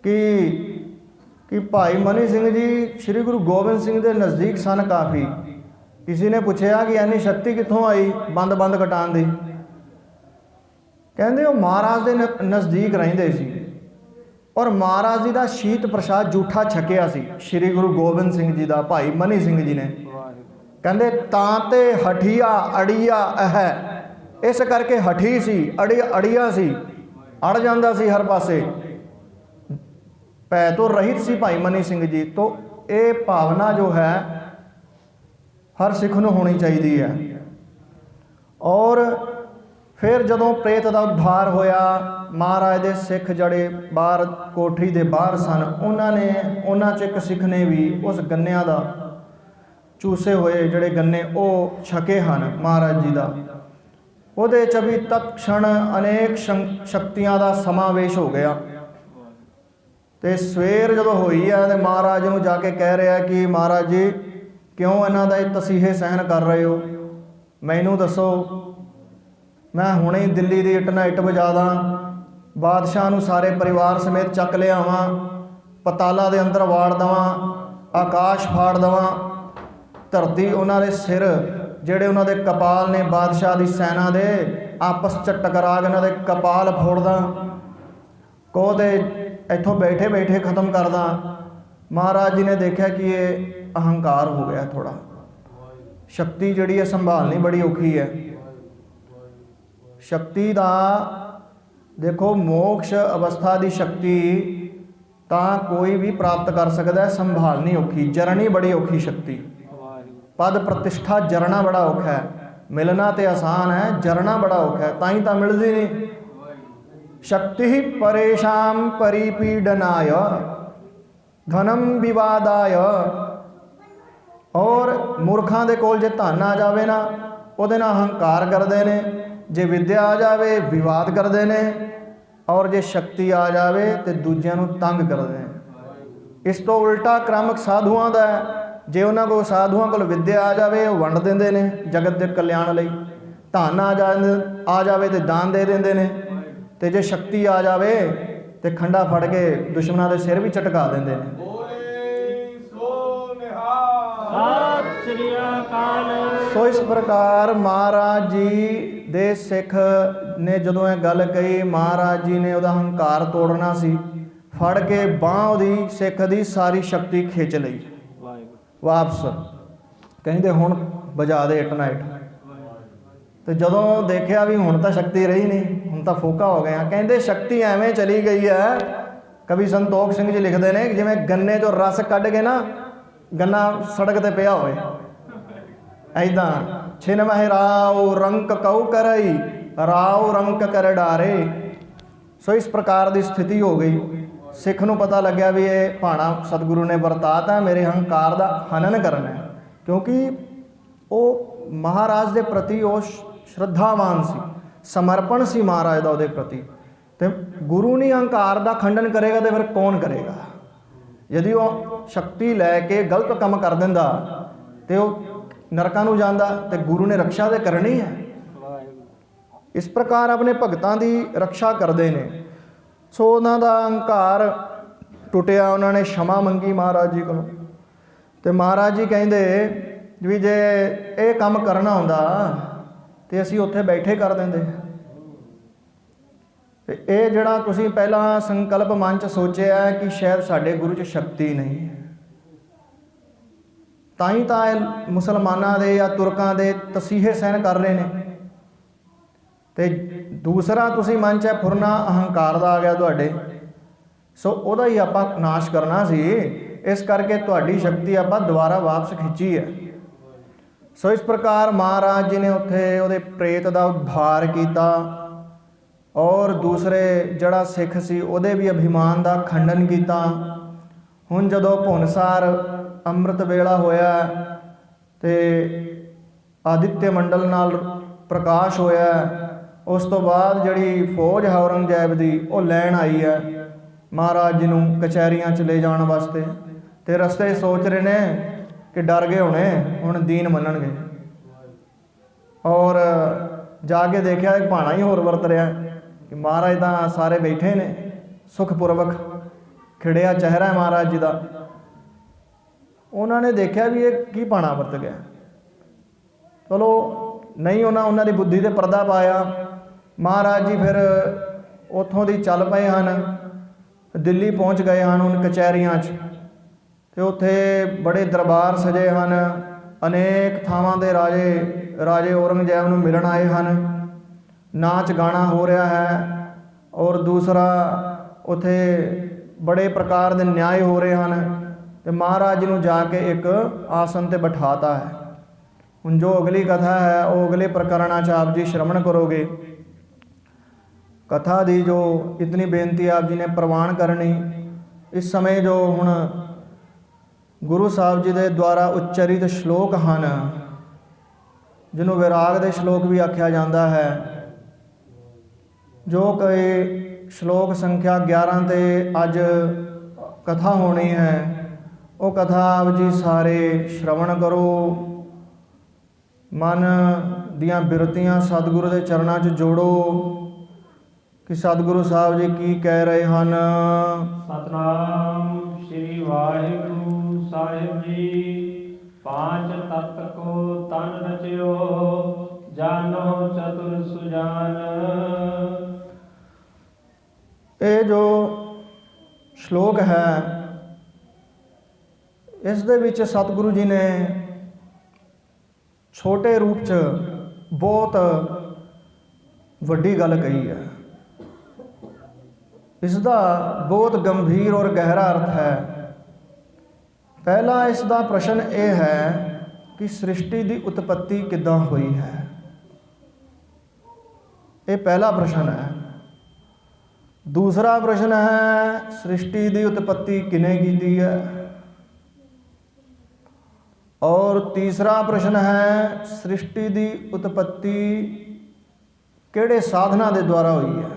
ਕਿ ਭਾਈ ਮਨੀ ਸਿੰਘ ਜੀ ਸ਼੍ਰੀ ਗੁਰੂ ਗੋਬਿੰਦ ਸਿੰਘ ਦੇ ਨਜ਼ਦੀਕ ਸਨ ਕਾਫੀ। ਕਿਸੇ ਨੇ ਪੁੱਛਿਆ ਕਿ ਇੰਨੀ ਸ਼ਕਤੀ ਕਿੱਥੋਂ ਆਈ ਬੰਦ ਕਟਾਉਣ ਦੀ? ਕਹਿੰਦੇ ਉਹ ਮਹਾਰਾਜ ਦੇ ਨਜ਼ਦੀਕ ਰਹਿੰਦੇ ਸੀ ਔਰ ਮਹਾਰਾਜ ਜੀ ਦਾ ਸ਼ੀਤ ਪ੍ਰਸ਼ਾਦ ਝੂਠਾ ਛਕਿਆ ਸੀ ਸ਼੍ਰੀ ਗੁਰੂ ਗੋਬਿੰਦ ਸਿੰਘ ਜੀ ਦਾ ਭਾਈ ਮਨੀ ਸਿੰਘ ਜੀ ਨੇ। ਕਹਿੰਦੇ ਤਾਂ ਤੇ ਹਠੀਆ ਅੜੀਆ ਹੈ, ਇਸ ਕਰਕੇ ਹਠੀ ਸੀ, ਅੜੀਆ ਸੀ, ਅੜ ਜਾਂਦਾ ਸੀ ਹਰ ਪਾਸੇ, ਭੈ ਤੋਂ ਰਹਿਤ ਸੀ ਭਾਈ ਮਨੀ ਸਿੰਘ ਜੀ। ਤੋਂ ਇਹ ਭਾਵਨਾ ਜੋ ਹੈ ਹਰ ਸਿੱਖ ਨੂੰ ਹੋਣੀ ਚਾਹੀਦੀ ਹੈ। ਔਰ ਫਿਰ ਜਦੋਂ ਪ੍ਰੇਤ ਦਾ ਉଦ୍ਧਾਰ ਹੋਇਆ, ਮਹਾਰਾਜ ਦੇ ਸਿੱਖ ਜਿਹੜੇ ਬਾਹਰ ਕੋਠਰੀ ਦੇ ਬਾਹਰ ਸਨ ਉਹਨਾਂ 'ਚ ਇੱਕ ਸਿੱਖ ਨੇ ਵੀ ਉਸ ਗੰਨਿਆਂ ਦਾ ਚੂਸੇ ਹੋਏ ਜਿਹੜੇ ਗੰਨੇ ਉਹ ਛਕੇ ਹਨ ਮਹਾਰਾਜ ਜੀ ਦਾ। ਉਹਦੇ 'ਚ ਵੀ ਤਤਕਸ਼ਣ ਅਨੇਕ ਸ਼ਕਤੀਆਂ ਦਾ ਸਮਾਵੇਸ਼ ਹੋ ਗਿਆ। ਤੇ ਸਵੇਰ ਜਦੋਂ ਹੋਈ ਹੈ ਤੇ ਮਹਾਰਾਜ ਨੂੰ ਜਾ ਕੇ ਕਹਿ ਰਿਹਾ ਕਿ ਮਹਾਰਾਜ ਜੀ ਕਿਉਂ ਇਹਨਾਂ ਦਾ ਇਹ ਤਸੀਹੇ ਸਹਿਣ ਕਰ ਰਹੇ ਹੋ? ਮੈਨੂੰ ਦੱਸੋ, ਮੈਂ ਹੁਣੇ ਹੀ ਦਿੱਲੀ ਦੀ ਇੱਟ ਨਾਲ ਇੱਟ ਵਜਾ ਦਾਂ, ਬਾਦਸ਼ਾਹ ਨੂੰ ਸਾਰੇ ਪਰਿਵਾਰ ਸਮੇਤ ਚੱਕ ਲਿਆਵਾਂ, ਪਤਾਲਾ ਦੇ ਅੰਦਰ ਵਾੜ ਦੇਵਾਂ, ਆਕਾਸ਼ ਫਾੜ ਦੇਵਾਂ, ਧਰਤੀ ਉਹਨਾਂ ਦੇ ਸਿਰ ਜਿਹੜੇ ਉਹਨਾਂ ਦੇ ਕਪਾਲ ਨੇ ਬਾਦਸ਼ਾਹ ਦੀ ਸੈਨਾ ਦੇ ਆਪਸ 'ਚ ਟਕਰਾ ਕੇ ਉਹਨਾਂ ਦੇ ਕਪਾਲ ਫੋੜਦਾ, ਕੋ ਤੇ ਇੱਥੋਂ ਬੈਠੇ ਬੈਠੇ ਖਤਮ ਕਰਦਾ। ਮਹਾਰਾਜ ਜੀ ਨੇ ਦੇਖਿਆ ਕਿ ਇਹ ਅਹੰਕਾਰ ਹੋ ਗਿਆ ਥੋੜਾ। ਸ਼ਕਤੀ ਜਿਹੜੀ ਹੈ ਸੰਭਾਲਣੀ ਬੜੀ ਔਖੀ ਹੈ। ਸ਼ਕਤੀ ਦਾ ਦੇਖੋ ਮੋਕਸ਼ ਅਵਸਥਾ ਦੀ ਸ਼ਕਤੀ ਤਾਂ ਕੋਈ ਵੀ ਪ੍ਰਾਪਤ ਕਰ ਸਕਦਾ, ਸੰਭਾਲਣੀ ਔਖੀ, ਜਰਨੀ ਬੜੀ ਔਖੀ ਸ਼ਕਤੀ। ਪਦ ਪ੍ਰਤਿਸ਼ਠਾ ਜਰਨਾ ਬੜਾ ਔਖਾ ਹੈ, ਮਿਲਣਾ ਤੇ ਆਸਾਨ ਹੈ, ਜਰਨਾ ਬੜਾ ਔਖਾ ਹੈ, ਤਾਂ ਹੀ ਤਾਂ ਮਿਲਦੀ ਨਹੀਂ। ਸ਼ਕਤੀ ਪਰੇਸ਼ਾਮ ਪਰਿਪੀਡਨਾय ਧਨਮ ਵਿਵਾਦਾय। ਔਰ ਮੂਰਖਾਂ ਦੇ ਕੋਲ ਜੇ ਧਨ ਆ ਜਾਵੇ ਨਾ ਉਹਦੇ ਨਾਲ ਅਹੰਕਾਰ ਕਰਦੇ ਨੇ, ਜੇ ਵਿਦਿਆ ਆ ਜਾਵੇ ਵਿਵਾਦ ਕਰਦੇ ਨੇ, ਔਰ ਜੇ ਸ਼ਕਤੀ ਆ ਜਾਵੇ ਤੇ ਦੂਜਿਆਂ ਨੂੰ ਤੰਗ ਕਰਦੇ ਨੇ। ਇਸ ਤੋਂ ਉਲਟਾ ਕ੍ਰਮ ਸਾਧੂਆਂ ਦਾ ਹੈ। ਜੇ ਉਹਨਾਂ ਕੋਲ ਸਾਧੂਆਂ ਕੋਲ ਵਿਦਿਆ ਆ ਜਾਵੇ ਉਹ ਵੰਡ ਦਿੰਦੇ ਨੇ ਜਗਤ ਦੇ ਕਲਿਆਣ ਲਈ, ਧਨ ਆ ਜਾਵੇ ਤੇ ਦਾਨ ਦੇ ਦਿੰਦੇ ਨੇ, ਤੇ ਜੇ ਸ਼ਕਤੀ ਆ ਜਾਵੇ ਤੇ ਖੰਡਾ ਫੜ ਕੇ ਦੁਸ਼ਮਣਾਂ ਦੇ ਸਿਰ ਵੀ ਝਟਕਾ ਦਿੰਦੇ ਨੇ। ਸੋ ਇਸ ਪ੍ਰਕਾਰ ਮਹਾਰਾਜ ਜੀ ਦੇ ਸਿੱਖ ਨੇ ਜਦੋਂ ਇਹ ਗੱਲ ਕਹੀ, ਮਹਾਰਾਜ ਜੀ ਨੇ ਉਹਦਾ ਹੰਕਾਰ ਤੋੜਨਾ ਸੀ, ਫੜ ਕੇ ਬਾਂਹ ਉਹਦੀ ਸਿੱਖ ਦੀ ਸਾਰੀ ਸ਼ਕਤੀ ਖਿੱਚ ਲਈ ਵਾਪਸ। ਕਹਿੰਦੇ ਹੁਣ ਵਜਾ ਦੇ ਇੱਟ ਨਾਲ ਇੱਟ। ਤੇ ਜਦੋਂ ਦੇਖਿਆ ਵੀ ਹੁਣ ਤਾਂ ਸ਼ਕਤੀ ਰਹੀ ਨਹੀਂ, ਹੁਣ ਤਾਂ ਫੋਕਾ ਹੋ ਗਿਆ, ਕਹਿੰਦੇ ਸ਼ਕਤੀ ਐਵੇਂ ਚਲੀ ਗਈ ਹੈ। ਕਵੀ ਸੰਤੋਖ ਸਿੰਘ ਜੀ ਲਿਖਦੇ ਨੇ ਕਿ ਜਿਵੇਂ ਗੰਨੇ 'ਚੋਂ ਰਸ ਕੱਢ ਕੇ ਨਾ ਗੰਨਾ ਸੜਕ ਤੇ ਪਿਆ ਹੋਵੇ, ਐਦਾਂ ਛਿਨ ਮਹਿ ਰਾਉ ਰੰਕ ਕਉ ਕਰਈ ਰਾਉ ਰੰਕ ਕਰ ਡਾਰੇ। ਸੋ ਇਸ ਪ੍ਰਕਾਰ ਦੀ ਸਥਿਤੀ ਹੋ ਗਈ। ਸਿੱਖ ਨੂੰ ਪਤਾ ਲੱਗਿਆ ਵੀ ਇਹ ਭਾਣਾ ਸਤਿਗੁਰੂ ਨੇ ਵਰਤਾਤਾ, ਮੇਰੇ ਹੰਕਾਰ ਦਾ ਹਨਨ ਕਰਨਾ ਹੈ, ਕਿਉਂਕਿ ਉਹ ਮਹਾਰਾਜ ਦੇ ਪ੍ਰਤੀ ਉਹ ਸ਼ਰਧਾਵਾਨ ਸੀ, ਸਮਰਪਣ ਸੀ ਮਹਾਰਾਜ ਦਾ ਉਹਦੇ ਪ੍ਰਤੀ। ਤੇ ਗੁਰੂ ਨਹੀਂ ਅਹੰਕਾਰ ਦਾ ਖੰਡਨ ਕਰੇਗਾ ਤੇ ਫਿਰ ਕੌਣ ਕਰੇਗਾ? यदि ਉਹ ਸ਼ਕਤੀ ਲੈ ਕੇ ਗਲਤ ਕੰਮ ਕਰ ਦਿੰਦਾ ਤੇ ਉਹ ਨਰਕਾਂ ਨੂੰ ਜਾਂਦਾ, ਤੇ ਗੁਰੂ ਨੇ ਰਕਸ਼ਾ ਤੇ ਕਰਨੀ ਹੈ। ਇਸ ਪ੍ਰਕਾਰ ਆਪਣੇ ਭਗਤਾਂ ਦੀ ਰਕਸ਼ਾ ਕਰਦੇ ਨੇ। ਸੋ ਉਹਨਾਂ ਦਾ ਅਹੰਕਾਰ ਟੁੱਟਿਆ, ਉਹਨਾਂ ਨੇ क्षमा ਮੰਗੀ ਮਹਾਰਾਜ ਜੀ ਕੋਲੋਂ। ਤੇ ਮਹਾਰਾਜ ਜੀ ਕਹਿੰਦੇ ਵੀ ਜੇ ਇਹ ਕੰਮ ਕਰਨਾ ਹੁੰਦਾ ਤੇ ਅਸੀਂ ਉੱਥੇ ਬੈਠੇ ਕਰ ਦਿੰਦੇ। ਤੇ ਇਹ ਜਿਹੜਾ ਤੁਸੀਂ ਪਹਿਲਾਂ ਸੰਕਲਪ ਮਨ 'ਚ ਸੋਚਿਆ ਕਿ ਸ਼ਾਇਦ ਸਾਡੇ ਗੁਰੂ 'ਚ ਸ਼ਕਤੀ ਨਹੀਂ ਹੈ, ਤਾਂ ਹੀ ਤਾਂ ਇਹ ਮੁਸਲਮਾਨਾਂ ਦੇ ਜਾਂ ਤੁਰਕਾਂ ਦੇ ਤਸੀਹੇ ਸਹਿਣ ਕਰ ਰਹੇ ਨੇ। ਤੇ ਦੂਸਰਾ ਤੁਸੀਂ ਮਨ 'ਚ ਫੁਰਨਾ ਅਹੰਕਾਰ ਦਾ ਆ ਗਿਆ ਤੁਹਾਡੇ, ਸੋ ਉਹਦਾ ਹੀ ਆਪਾਂ ਨਾਸ਼ ਕਰਨਾ ਸੀ। ਇਸ ਕਰਕੇ ਤੁਹਾਡੀ ਸ਼ਕਤੀ ਆਪਾਂ ਦੁਬਾਰਾ ਵਾਪਸ ਖਿੱਚੀ ਹੈ। ਸੋ ਇਸ ਪ੍ਰਕਾਰ ਮਹਾਰਾਜ ਜੀ ਨੇ ਉੱਥੇ ਉਹਦੇ ਪ੍ਰੇਤ ਦਾ ਉଦ୍ਧਾਰ ਕੀਤਾ, ਔਰ ਦੂਸਰੇ ਜਿਹੜਾ ਸਿੱਖ ਸੀ ਉਹਦੇ ਵੀ ਅਭਿਮਾਨ ਦਾ ਖੰਡਨ ਕੀਤਾ। ਹੁਣ ਜਦੋਂ ਭੁਨਸਾਰ ਅੰਮ੍ਰਿਤ ਵੇਲਾ ਹੋਇਆ ਤੇ ਆਦਿਤਯ ਮੰਡਲ ਨਾਲ ਪ੍ਰਕਾਸ਼ ਹੋਇਆ, ਉਸ ਤੋਂ ਬਾਅਦ ਜਿਹੜੀ ਫੌਜ ਹੈ ਔਰੰਗਜ਼ੇਬ ਦੀ ਉਹ ਲੈਣ ਆਈ ਹੈ ਮਹਾਰਾਜ ਜੀ ਨੂੰ ਕਚਹਿਰੀਆਂ 'ਚ ਲੈ ਜਾਣ ਵਾਸਤੇ। ਤੇ ਰਸਤੇ ਸੋਚ ਰਹੇ ਨੇ ਕਿ ਡਰ ਗਏ ਹੋਣੇ, ਹੁਣ ਦੀਨ ਮੰਨਣਗੇ। ਔਰ ਜਾ ਕੇ ਦੇਖਿਆ ਇੱਕ ਭਾਣਾ ਹੀ ਹੋਰ ਵਰਤ ਰਿਹਾ ਕਿ ਮਹਾਰਾਜ ਤਾਂ ਸਾਰੇ ਬੈਠੇ ਨੇ, ਸੁਖਪੂਰਵਕ ਖਿੜਿਆ ਚਿਹਰਾ ਹੈ ਮਹਾਰਾਜ ਜੀ ਦਾ। ਉਹਨਾਂ ਨੇ ਦੇਖਿਆ ਵੀ ਇਹ ਕੀ ਭਾਣਾ ਵਰਤ ਗਿਆ। ਚਲੋ ਨਹੀਂ, ਉਹਨਾਂ ਦੀ ਬੁੱਧੀ ਤੇ ਪਰਦਾ ਪਾਇਆ। ਮਹਾਰਾਜ ਜੀ ਫਿਰ ਉੱਥੋਂ ਦੀ ਚੱਲ ਪਏ ਹਨ, ਦਿੱਲੀ ਪਹੁੰਚ ਗਏ ਹਨ ਹੁਣ ਕਚਹਿਰੀਆਂ 'ਚ। ਤੇ ਉੱਥੇ ਬੜੇ ਦਰਬਾਰ ਸਜੇ ਹਨ, ਅਨੇਕ ਥਾਵਾਂ ਦੇ ਰਾਜੇ ਔਰੰਗਜ਼ੇਬ ਨੂੰ ਮਿਲਣ ਆਏ ਹਨ, ਨਾਚ ਗਾਣਾ ਹੋ ਰਿਹਾ ਹੈ। ਔਰ ਦੂਸਰਾ ਉੱਥੇ ਬੜੇ ਪ੍ਰਕਾਰ ਦੇ ਨਿਆਂ ਹੋ ਰਹੇ ਹਨ। ਤੇ ਮਹਾਰਾਜ ਜੀ ਨੂੰ ਜਾ ਕੇ ਇੱਕ ਆਸਨ ਤੇ ਬਿਠਾਤਾ ਹੈ। ਹੁਣ ਜੋ ਅਗਲੀ ਕਥਾ ਹੈ ਉਹ ਅਗਲੇ ਪ੍ਰਕਰਣਾਂ 'ਚ ਆਪ ਜੀ ਸ਼ਰਵਣ ਕਰੋਗੇ। ਕਥਾ ਦੀ ਜੋ ਇਤਨੀ ਬੇਨਤੀ ਆਪ ਜੀ ਨੇ ਪ੍ਰਵਾਨ ਕਰਨੀ। ਇਸ ਸਮੇਂ ਜੋ ਹੁਣ ਗੁਰੂ ਸਾਹਿਬ ਜੀ ਦੇ ਦੁਆਰਾ ਉਚਰਿਤ ਸ਼ਲੋਕ ਹਨ, ਜਿਹਨੂੰ ਵਿਰਾਗ ਦੇ ਸ਼ਲੋਕ ਵੀ ਆਖਿਆ ਜਾਂਦਾ ਹੈ, ਜੋ ਕਿ ਸ਼ਲੋਕ ਸੰਖਿਆ 11 ਤੇ ਅੱਜ ਕਥਾ ਹੋਣੀ ਹੈ, ਉਹ ਕਥਾ ਆਪ ਜੀ ਸਾਰੇ ਸ਼ਰਵਣ ਕਰੋ। ਮਨ ਦੀਆਂ ਬਿਰਤੀਆਂ ਸਤਿਗੁਰੂ ਦੇ ਚਰਨਾਂ 'ਚ ਜੋੜੋ ਕਿ ਸਤਿਗੁਰੂ ਸਾਹਿਬ ਜੀ ਕੀ ਕਹਿ ਰਹੇ ਹਨ। ਸਤਨਾਮ ਸ੍ਰੀ ਵਾਹਿਗੁਰੂ ਸਾਹਿਬ ਜੀ। ਪਾਂਚ ਤਤ ਕੋ ਤਨ ਰਚਿਓ, ਜਾਨੋ ਚਤੁਰ ਸੁਜਾਨ। ਇਹ ਜੋ ਸ਼ਲੋਕ ਹੈ, ਇਸ ਦੇ ਵਿੱਚ ਸਤਿਗੁਰੂ ਜੀ ਨੇ ਛੋਟੇ ਰੂਪ 'ਚ ਬਹੁਤ ਵੱਡੀ ਗੱਲ ਕਹੀ ਹੈ। ਇਸ ਦਾ ਬਹੁਤ ਗੰਭੀਰ ਔਰ ਗਹਿਰਾ ਅਰਥ ਹੈ। ਪਹਿਲਾ ਇਸ ਦਾ ਪ੍ਰਸ਼ਨ ਇਹ ਹੈ ਕਿ ਸ੍ਰਿਸ਼ਟੀ ਦੀ ਉਤਪਤੀ ਕਿੱਦਾਂ ਹੋਈ ਹੈ। ਇਹ ਪਹਿਲਾ ਪ੍ਰਸ਼ਨ ਹੈ। ਦੂਸਰਾ ਪ੍ਰਸ਼ਨ ਹੈ ਸ੍ਰਿਸ਼ਟੀ ਦੀ ਉਤਪਤੀ ਕਿਹਨੇ ਕੀਤੀ ਹੈ। ਔਰ ਤੀਸਰਾ ਪ੍ਰਸ਼ਨ ਹੈ ਸ੍ਰਿਸ਼ਟੀ ਦੀ ਉਤਪਤੀ ਕਿਹੜੇ ਸਾਧਨਾਂ ਦੇ ਦੁਆਰਾ ਹੋਈ ਹੈ।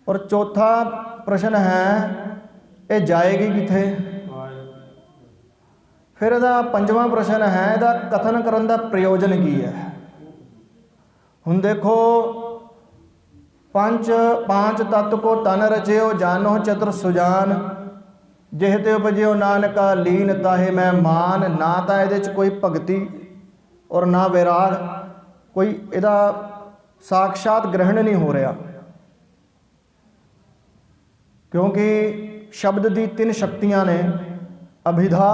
ਔਰ ਚੌਥਾ ਪ੍ਰਸ਼ਨ ਹੈ ਇਹ ਜਾਏਗੀ ਕਿੱਥੇ। ਫਿਰ ਇਹਦਾ ਪੰਜਵਾਂ ਪ੍ਰਸ਼ਨ ਹੈ ਇਹਦਾ ਕਥਨ ਕਰਨ ਦਾ ਪ੍ਰਯੋਜਨ ਕੀ ਹੈ। ਹੁਣ ਦੇਖੋ, पांच तत्व को तन रचियो, जानो चतुर सुजान। जिह ते उपजियो नानका लीन ताहे मैं मान। ना तो ये कोई भगती और ना विराग, कोई इहदा साक्षात ग्रहण नहीं हो रहा, क्योंकि शब्द दी 3 शक्तियां ने, अभिधा,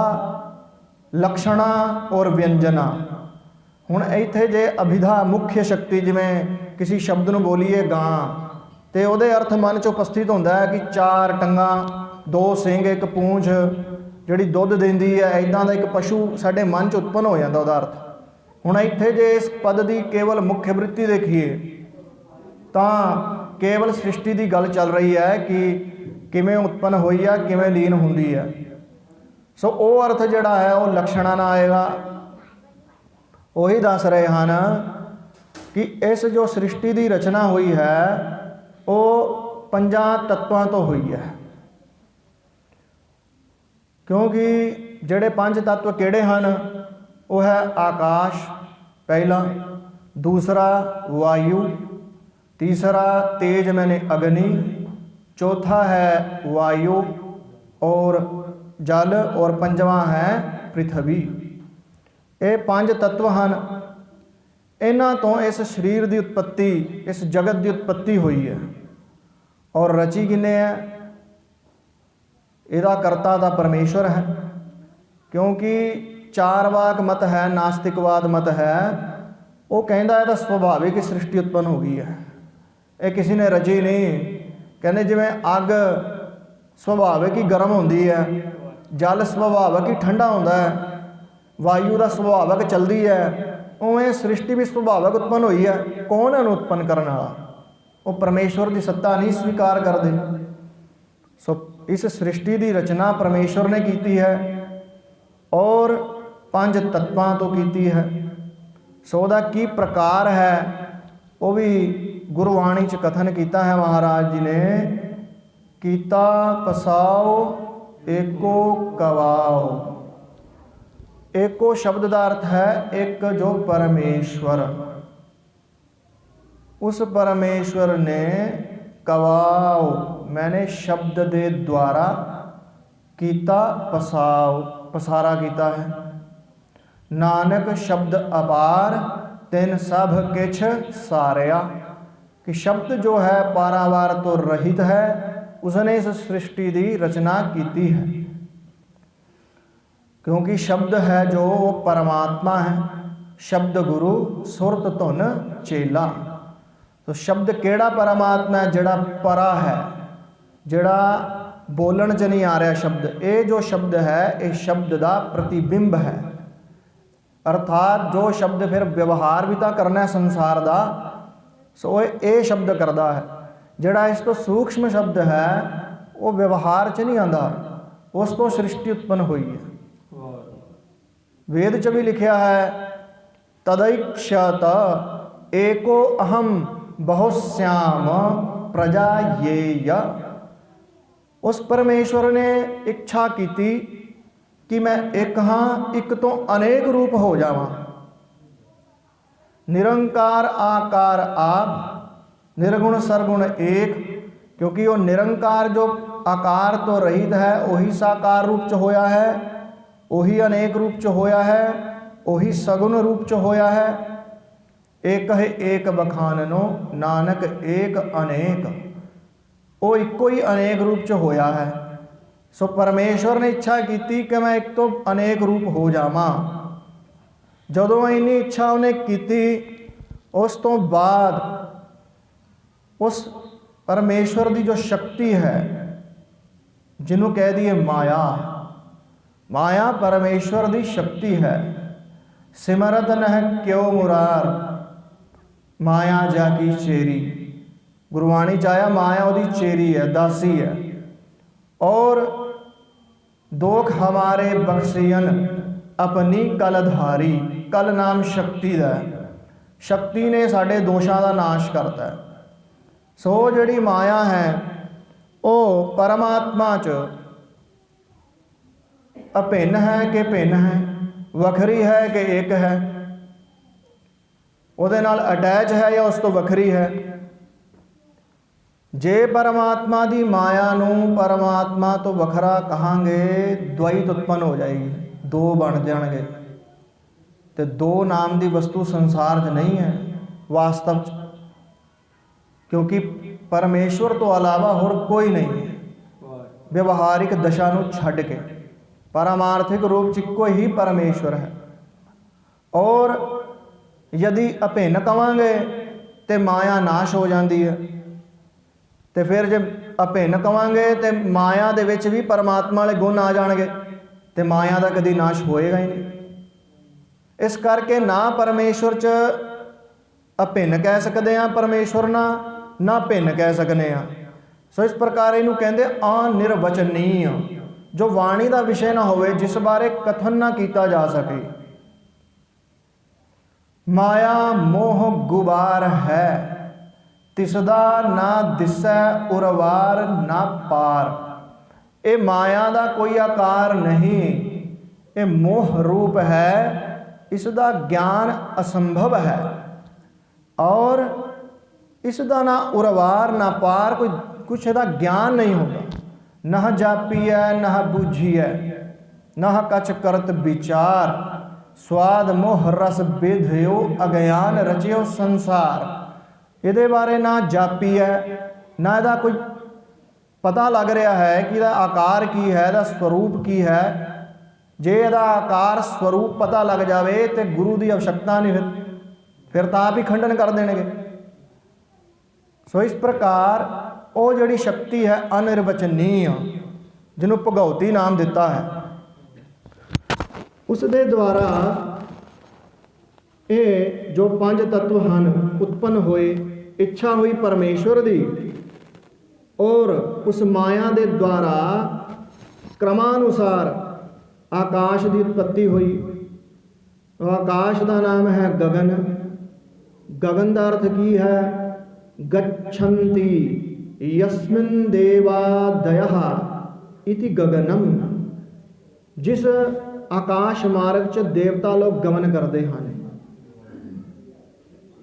लक्षणा और व्यंजना। हुण इत्थे जे अभिधा मुख्य शक्ति, जिवें किसी शब्द नूं बोलीए गां, तो वो अर्थ मन च उपस्थित होंदा है कि 4 टंगां, 2 सिंग, 1 पूंछ जिहड़ी दुध दिंदी है, इदां दा एक पशु साडे मन च उत्पन्न हो जाता उहदा अर्थ। हुण इत्थे जे इस पद की केवल मुख्य वृत्ति देखीए तां केवल सृष्टि की गल चल रही है कि किवें उत्पन्न होई है, किवें लीन हुंदी है। सो वो अर्थ जिहड़ा है वो लक्षणा ना आएगा। वही दस रहे हैं कि इस जो सृष्टि की रचना हुई है वो 5 तत्वों तो हुई है। क्योंकि ਜਿਹੜੇ 5 तत्व ਕਿਹੜੇ ਹਨ, वो है आकाश पहला, दूसरा वायु, तीसरा तेज मैंने अग्नि, चौथा है वायु और जल और 5वां है पृथ्वी। ये 5 तत्व हैं। इन्हां तो इस शरीर की उत्पत्ति, इस जगत की उत्पत्ति हुई है। और रची किने है? ਇਹਦਾ ਕਰਤਾ ਤਾਂ परमेश्वर है। क्योंकि 4 वाक मत है, नास्तिकवाद मत है, वो कहता है तो सुभाविक ही सृष्टि उत्पन्न हो गई है, ये किसी ने रची नहीं। कहने जिवें अग सुभाविक ही गर्म होती है, जल सुभाविक ही ठंडा होता है, वायु का सुभाविक चलती है, उवें सृष्टि भी सुभाविक उत्पन्न हुई है। कौन है उत्पन्न करने वाला? वो परमेश्वर की सत्ता नहीं स्वीकार करते। सो इस सृष्टि की रचना परमेश्वर ने की है और 5 तत्वां तो की है। सो दा की प्रकार है वो भी गुरबाणी च कथन किया है महाराज जी ने। कीता पसाओ एको कवाओ। एको शब्द का अर्थ है एक जो परमेश्वर, उस परमेश्वर ने कवाओ मैंने शब्द दे द्वारा कीता पसाओ पसारा किया है। नानक शब्द अपार तिन सब किछ सारिया, कि शब्द जो है पारावार तो रहित है, उसने इस सृष्टि की रचना की है। क्योंकि शब्द है जो वो परमात्मा है। शब्द गुरु सुरत धुन चेला। तो शब्द केड़ा परमात्मा है? जड़ा परा है, जड़ा बोलन च नहीं आ रहा शब्द। ये जो शब्द है ये शब्द का प्रतिबिंब है। अर्थात जो शब्द फिर व्यवहार भी तो करना है संसार का, सो ये शब्द करता है। जड़ा इस तो सूक्ष्म शब्द है वो व्यवहार च नहीं आता, उस तो सृष्टि उत्पन्न हुई है। वेद च भी लिखा है तदैक्षत एको अहम बहुश्याम प्रजा ये य। उस परमेश्वर ने इच्छा की कि मैं एक हाँ एक तो अनेक रूप हो जावां। निरंकार आकार आप, निर्गुण सरगुण एक। क्योंकि वो निरंकार जो आकार तो रहित है वही साकार रूप च होया है, वही अनेक रूप च होया है, वही सगुण रूप च होया है। एक है एक बखाननो नानक एक अनेक, वो इको ही अनेक रूप च होया है। सो परमेश्वर ने इच्छा की कि मैं एक तो अनेक रूप हो जावां। जदों इन्नी इच्छा उन्हें की, उस तो बाद उस परमेश्वर की जो शक्ति है, जिन्हों कह दिए माया, माया परमेश्वर की शक्ति है। सिमरत नह क्यों मुरार माया जाकी चेरी। गुरबाणी चाया माया उसकी चेरी है, दासी है। और दोख हमारे बख्शियन अपनी कलधारी। कल नाम शक्ति का, शक्ति ने साढ़े दोषों का नाश करता है। सो जिहड़ी माया है वो परमात्मा च अभिन्न है कि भिन्न है, वखरी है कि एक है, उहदे नाल अटैच है या उस तो वखरी है। जे परमात्मा की माया नूं परमात्मा तो वखरा कहांगे, द्वैत उत्पन्न हो जाएगी, दो बन जाएंगे। तो दो नाम की वस्तु संसार च नहीं है वास्तव च, क्योंकि परमेश्वर तो अलावा होर कोई नहीं है। व्यवहारिक दशा नूं छड्ड के पारमार्थिक रूप च इक्को ही परमेश्वर है। और यदि अभिन्न कहांगे तो माया नाश हो जाती है, तो फिर जब अभिन्न कहांगे तो माया दे विच भी परमात्मा वाले गुण आ जाएंगे, तो माया का कभी नाश होएगा ही नहीं। इस करके ना परमेश्वर च अभिन्न कह सकते हैं परमेश्वर ना भिन्न कह सकते हैं। सो इस प्रकार इनू कहते अनिर्वचनीय, जो वाणी का विषय ना होवे, जिस बारे कथन ना किया जा सके। माया मोह गुबार है, तिसदा ना दिसै उरवार ना पार। ये माया का कोई आकार नहीं, ये मोह रूप है, इसका ज्ञान असंभव है। और इसका ना उरवार ना पार, कोई कुछ इसका ज्ञान नहीं होता। नह जापी है नह बूझी है, नह कछ करत विचार। स्वाद मोह रस बेधयो अज्ञान रचियो संसार। ਇਹਦੇ ਬਾਰੇ ਨਾ ਜਾਪੀ ਹੈ, ਨਾ ਇਹਦਾ ਕੋਈ ਪਤਾ ਲੱਗ ਰਿਹਾ ਹੈ ਕਿ ਇਹਦਾ ਆਕਾਰ ਕੀ ਹੈ, ਇਹਦਾ ਸਰੂਪ ਕੀ ਹੈ। ਜੇ ਇਹਦਾ ਆਕਾਰ ਸਰੂਪ ਪਤਾ ਲੱਗ ਜਾਵੇ ਤੇ ਗੁਰੂ ਦੀ आवश्यकता ਨਹੀਂ, ਫਿਰ ਤਾਂ ਆਪ ਹੀ ਖੰਡਨ ਕਰ ਦੇਣਗੇ। ਸੋ ਇਸ ਪ੍ਰਕਾਰ ਉਹ ਜਿਹੜੀ ਸ਼ਕਤੀ ਹੈ ਅਨਿਰਵਚਨੀय, ਜਿਹਨੂੰ ਭਗਉਤੀ ਨਾਮ ਦਿੱਤਾ ਹੈ, ਉਸ ਦੇ ਦੁਆਰਾ ਇਹ ਜੋ ਪੰਜ ਤੱਤਵ ਹਨ ਉਤਪੰਨ ਹੋਏ। ਇੱਛਾ ਹੋਈ ਪਰਮੇਸ਼ਵਰ ਦੀ, ਔਰ ਉਸ ਮਾਇਆ ਦੇ ਦੁਆਰਾ ਕ੍ਰਮਾਨੁਸਾਰ ਆਕਾਸ਼ ਦੀ ਉਤਪत्ति ਹੋਈ। ਆਕਾਸ਼ ਦਾ ਨਾਮ ਹੈ ਗगन। ਗगन ਦਾ ਅਰਥ ਕੀ ਹੈ? ਗच्छन्ति यस्मिन् देवादयः इति गगनम। जिस आकाश मार्ग च देवता लोग गमन करते हैं।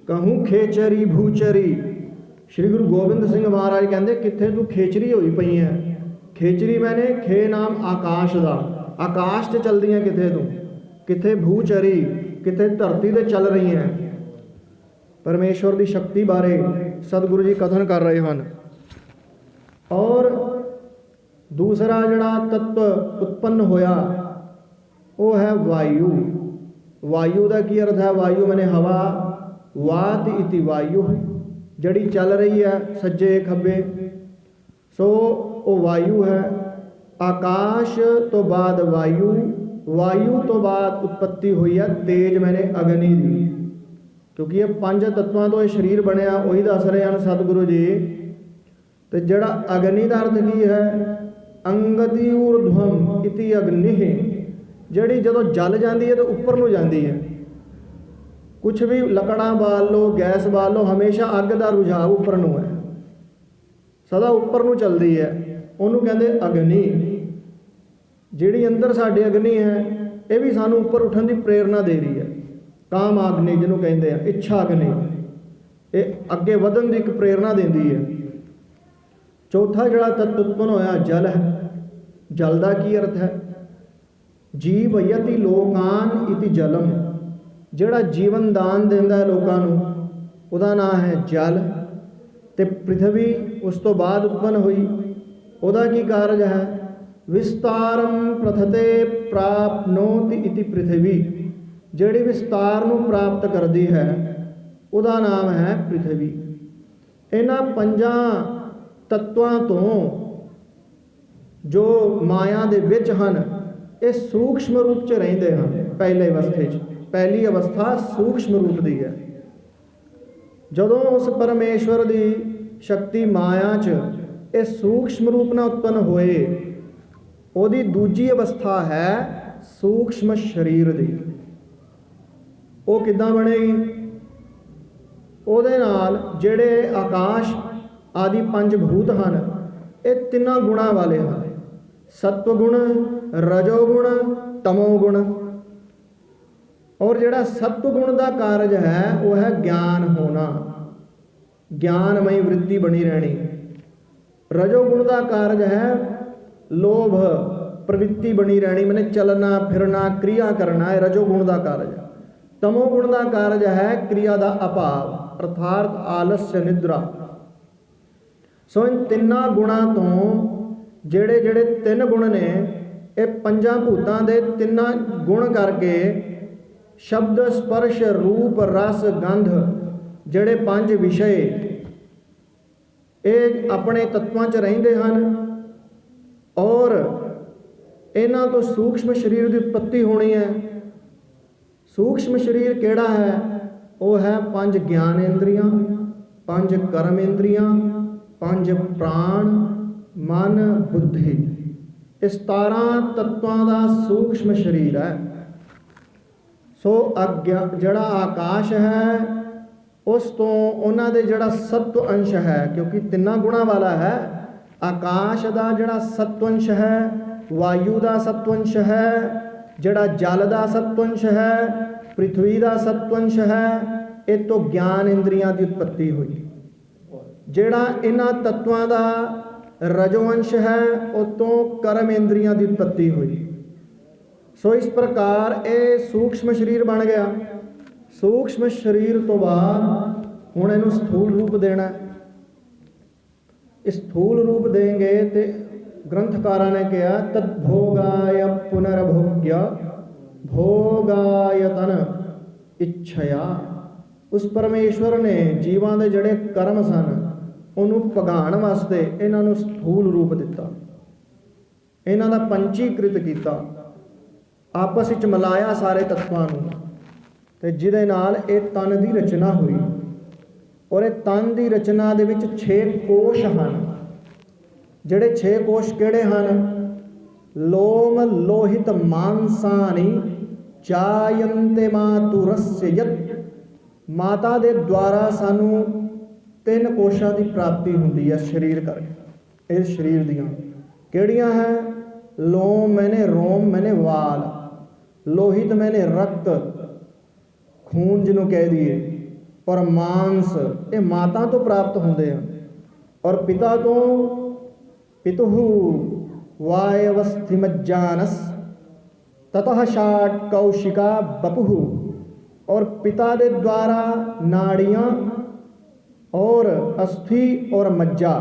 कहूँ खेचरी भूचरी। श्री गुरु गोबिंद सिंह महाराज कहते कित्थे तू खेचरी होई पई है। खेचरी मैंने खे नाम आकाश का, आकाश से चलती हैं कित्थे तू, कित्थे भूचरी, कित्थे धरती ते चल रही हैं। परमेश्वर की शक्ति बारे सतगुरु जी कथन कर रहे हैं। और दूसरा जड़ा तत्व उत्पन्न होया वो है वायु। वायु का की अर्थ है? वायु मैंने हवा, वात इति वायु, जड़ी चल रही है सज्जे खब्बे, सो वो वायु है। आकाश तो बाद वायु, वायु तो बाद उत्पत्ति हुई है तेज मैंने अग्नि की। क्योंकि ये पंज तत्वों तो ये शरीर बनया, वही दस रहे हैं सतगुरु जी। तो जड़ा अग्नि का अर्थ की है? अंगति ऊर्ध्वम इति अग्नि। जड़ी जो जल जाती है तो उपर नूं जाती है। कुछ भी लकड़ा बाल लो, गैस बाल लो, हमेशा अग का रुझाव उपर नूं है, सदा उपर नूं चलती है। उन्होंने कहते अग्नि। जिहड़ी अंदर साडे अग्नि है, ये भी सानूं उपर उठन की प्रेरणा दे रही है। काम अग्नि जिन्हों कहते हैं, इच्छा अग्नि, ये अगे वधन की एक प्रेरणा देती है। चौथा जड़ा तत्व उत्पन्न होया जल है। जल का की अर्थ है? जीव यति लोकान इति जलम। जड़ा जीवन दान देंदा है लोगों नूं, उहदा नाम है जल। ते पृथ्वी उस तो बाद उत्पन्न हुई, उहदा की कारज है? विस्तारम प्रथते प्राप्नोति इति पृथ्वी। जिहड़ी विस्तार नूं प्राप्त करती है उहदा नाम है पृथ्वी। इन्हां पंजां तत्वां तो जो माया दे विच हन, ये सूक्ष्म रूप च रहिंदे हन। पहले अवस्थे च, पहली अवस्था सूक्ष्म रूप की है। जदों उस परमेश्वर की शक्ति माया च ये सूक्ष्म रूप न उत्पन्न होए, उहदी दूजी अवस्था है सूक्ष्म शरीर की। वो किद्दां बनेगी? उहदे नाल जिहड़े आकाश आदि पंज भूत हैं, ये तिन्ना गुणा वाले हैं। सत्वगुण, रजोगुण, तमोगुण। और जिहड़ा सत्वगुण का कारज है वो है ज्ञान होना, ज्ञानमयी वृत्ति बनी रहनी। रजोगुण का कारज है लोभ प्रवृत्ति बनी रहनी, मैंने चलना फिरना क्रिया करना है रजोगुण का कारज। तमोगुण का कारज है क्रिया का अभाव, अर्थात आलस्य निद्रा। सो इन तिन्ना गुणा तो जेड़े जेड़े तीन गुण ने, ये पंजा भूतां दे तिन्ना गुण करके शब्द स्पर्श रूप रस गंध जेड़े पंज विषय ये अपने तत्वां च रहिंदे हन। और इन्हां तो सूक्ष्म शरीर की उत्पत्ति होनी है। सूक्ष्म शरीर केड़ा है? वो है पंज ज्ञानेंद्रियां, पंज कर्मेंद्रियां, पंज प्राण, मन, बुद्धि। इस 17 तत्वां का सूक्ष्म शरीर है। ਸੋ ਜਿਹੜਾ ਆਕਾਸ਼ ਹੈ ਉਸ ਤੋਂ ਉਹਨਾਂ ਦੇ ਜਿਹੜਾ ਸਤਵ ਅੰਸ਼ ਹੈ, ਕਿਉਂਕਿ ਤਿੰਨਾਂ ਗੁਣਾਂ ਵਾਲਾ ਹੈ। ਆਕਾਸ਼ ਦਾ ਜਿਹੜਾ ਸਤਵ ਅੰਸ਼ ਹੈ, ਵਾਯੂ ਦਾ ਸਤਵ ਅੰਸ਼ ਹੈ, ਜਿਹੜਾ ਜਲ ਦਾ ਸਤਵ ਅੰਸ਼ ਹੈ, ਪ੍ਰਿਥਵੀ ਦਾ ਸਤਵ ਅੰਸ਼ ਹੈ, ਇਹ ਤੋਂ ਗਿਆਨ ਇੰਦਰੀਆਂ ਦੀ ਉਤਪਤੀ ਹੋਈ। ਜਿਹੜਾ ਇਹਨਾਂ ਤੱਤਵਾਂ ਦਾ ਰਜੋਵੰਸ਼ ਹੈ, ਉਹ ਤੋਂ ਕਰਮ ਇੰਦਰੀਆਂ ਦੀ ਉਤਪਤੀ ਹੋਈ। ਸੋ ਇਸ ਪ੍ਰਕਾਰ ਇਹ ਸੂਖਸ਼ਮ ਸਰੀਰ ਬਣ ਗਿਆ। ਸੂਖਸ਼ਮ ਸਰੀਰ ਤੋਂ ਬਾਅਦ ਹੁਣ ਇਹਨੂੰ ਸਥੂਲ ਰੂਪ ਦੇਣਾ। ਸਥੂਲ ਰੂਪ ਦੇਂਗੇ ਤੇ ਗ੍ਰੰਥਕਾਰਾਂ ਨੇ ਕਿਹਾ ਤਦ ਭੋਗਾय ਪੁਨਰਭੋਗਿਆ ਭੋਗਾयतन ਇੱਛਿਆ। ਉਸ ਪਰਮੇਸ਼ਵਰ ਨੇ ਜੀਵਾਂ ਦੇ ਜਿਹੜੇ ਕਰਮ ਸਨ ਉਹਨੂੰ ਭਗਾਉਣ ਵਾਸਤੇ ਇਹਨਾਂ ਨੂੰ ਸਥੂਲ ਰੂਪ ਦਿੱਤਾ, ਇਹਨਾਂ ਦਾ ਪੰਚੀਕ੍ਰਿਤ ਕੀਤਾ, ਆਪਸ ਵਿੱਚ ਮਿਲਾਇਆ ਸਾਰੇ ਤੱਤਾਂ ਨੂੰ, ਤੇ ਜਿਹਦੇ ਨਾਲ ਇਹ ਤਨ ਦੀ ਰਚਨਾ ਹੋਈ। ਔਰ ਇਹ ਤਨ ਦੀ ਰਚਨਾ ਦੇ ਵਿੱਚ 6 ਕੋਸ਼ ਹਨ। ਜਿਹੜੇ 6 ਕੋਸ਼ ਕਿਹੜੇ ਹਨ? ਲੋਮ ਲੋਹਿਤ ਮਾਨਸਾਨੀ ਜਾਯੰਤੇ ਮਾਤੁਰस्य ਯਤ। ਮਾਤਾ ਦੇ ਦੁਆਰਾ ਸਾਨੂੰ 3 ਕੋਸ਼ਾਂ ਦੀ ਪ੍ਰਾਪਤੀ ਹੁੰਦੀ ਹੈ ਸਰੀਰ ਕਰਕੇ। ਇਸ ਸਰੀਰ ਦੀਆਂ ਕਿਹੜੀਆਂ ਹੈ? ਲੋਮ ਮੈਨੇ ਰੋਮ ਮੈਨੇ ਵਾਲ, ਲੋਹਿਤ ਮੈਨੇ ਰਕਤ ਖੂਨ ਜਿਹਨੂੰ ਕਹਿ ਦਈਏ, ਔਰ ਮਾंस ਇਹ ਮਾਤਾ ਤੋਂ ਪ੍ਰਾਪਤ ਹੁੰਦੇ ਹਨ। ਔਰ ਪਿਤਾ ਤੋਂ ਪਿਤੁਹੂ ਵਾਯਵਸਥਿਮज्जानस ततः षाट कौशिका बपुहु। और पिता के द्वारा नाड़ियाँ और अस्थि और मज्जा,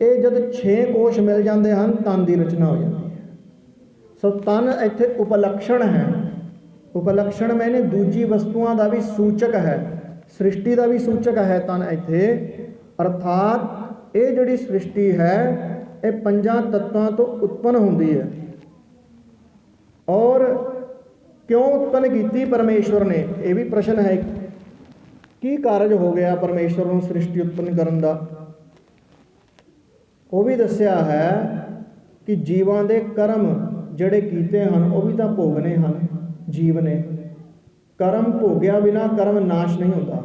ये जब 6 कोश मिल जाते हैं तन की रचना हो जाती है। सो तन इत्थे उपलक्षण है। उपलक्षण मैंने दूजी वस्तुओं का भी सूचक है, सृष्टि का भी सूचक है तन इत्थे। अर्थात ये जिहड़ी सृष्टि है ये 5 तत्वों तो उत्पन्न होती है। और क्यों उत्पन्न की परमेश्वर ने, यह भी प्रश्न है। की कारज हो गया परमेश्वर को सृष्टि उत्पन्न करने का? वो भी दस्या है कि जीवां दे कर्म जड़े कीते हैं वो भी तो भोगने हैं। जीव ने कर्म भोग्या बिना कर्म नाश नहीं होता।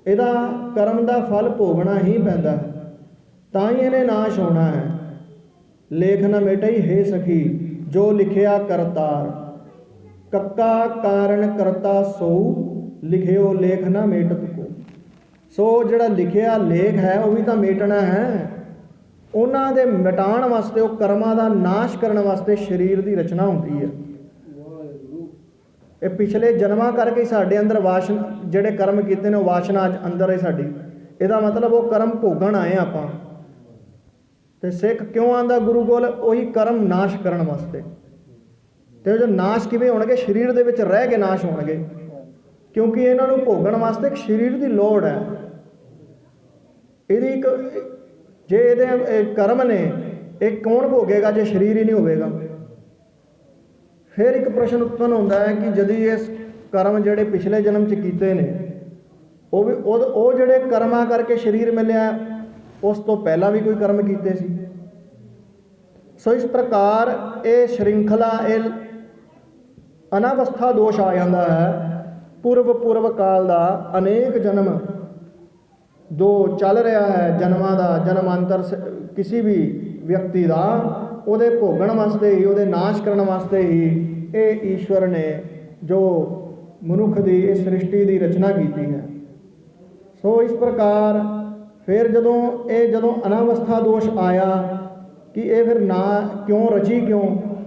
ਇਹਦਾ कर्म का फल भोगना ही पैंदा है, ਤਾਂ ਹੀ ਇਹਨੇ नाश होना है। लेख न मिटई हे सखी जो लिखिया करतार, कक्का कारण करता सो लिखियो लेख न मेटत को। सो जिहड़ा लिखिया लेख है वो भी तो मेटना है। उन्हां दे मिटाण वास्ते, वो कर्मां दा नाश करने वास्ते शरीर की रचना होती है। ये पिछले जन्मां करके साडे अंदर वाशन जिहड़े कर्म कीते ने वासना अंदर है साडी, इहदा मतलब वो कर्म भोगण आए आपां। ते सिख क्यों आंदा गुरु कोल? उही कर्म नाश करने वास्ते। तो जो नाश किवें होणगे? शरीर दे विच रह के नाश होणगे, क्योंकि इन्हां नूं भोगण वास्ते एक शरीर की लोड़ है। इहदी एक जे इहदे कर्म ने एक कौन भोगेगा जे शरीर ही नहीं होवेगा? फिर एक प्रश्न उत्पन्न होता है कि जदि इस कर्म जिहड़े पिछले जन्म च कीते ने वो भी वो जिहड़े कर्मां करके शरीर मिलिया उस तो पहला भी कोई कर्म कीते सी। सो इस प्रकार ये श्रृंखला ये अनावस्था दोष आ जाता है। पूर्व काल का अनेक जन्म जो चल रहा है जन्मां का, जन्मांतर किसी भी व्यक्ति का, ਉਹਦੇ ਭੋਗਣ ਵਾਸਤੇ ही, ਉਹਦੇ नाश करने वास्ते ही ਇਹ ईश्वर ने जो मनुख की इस सृष्टि की रचना की है। सो इस प्रकार फिर जदों अनावस्था दोष आया कि ये फिर ना क्यों रची, क्यों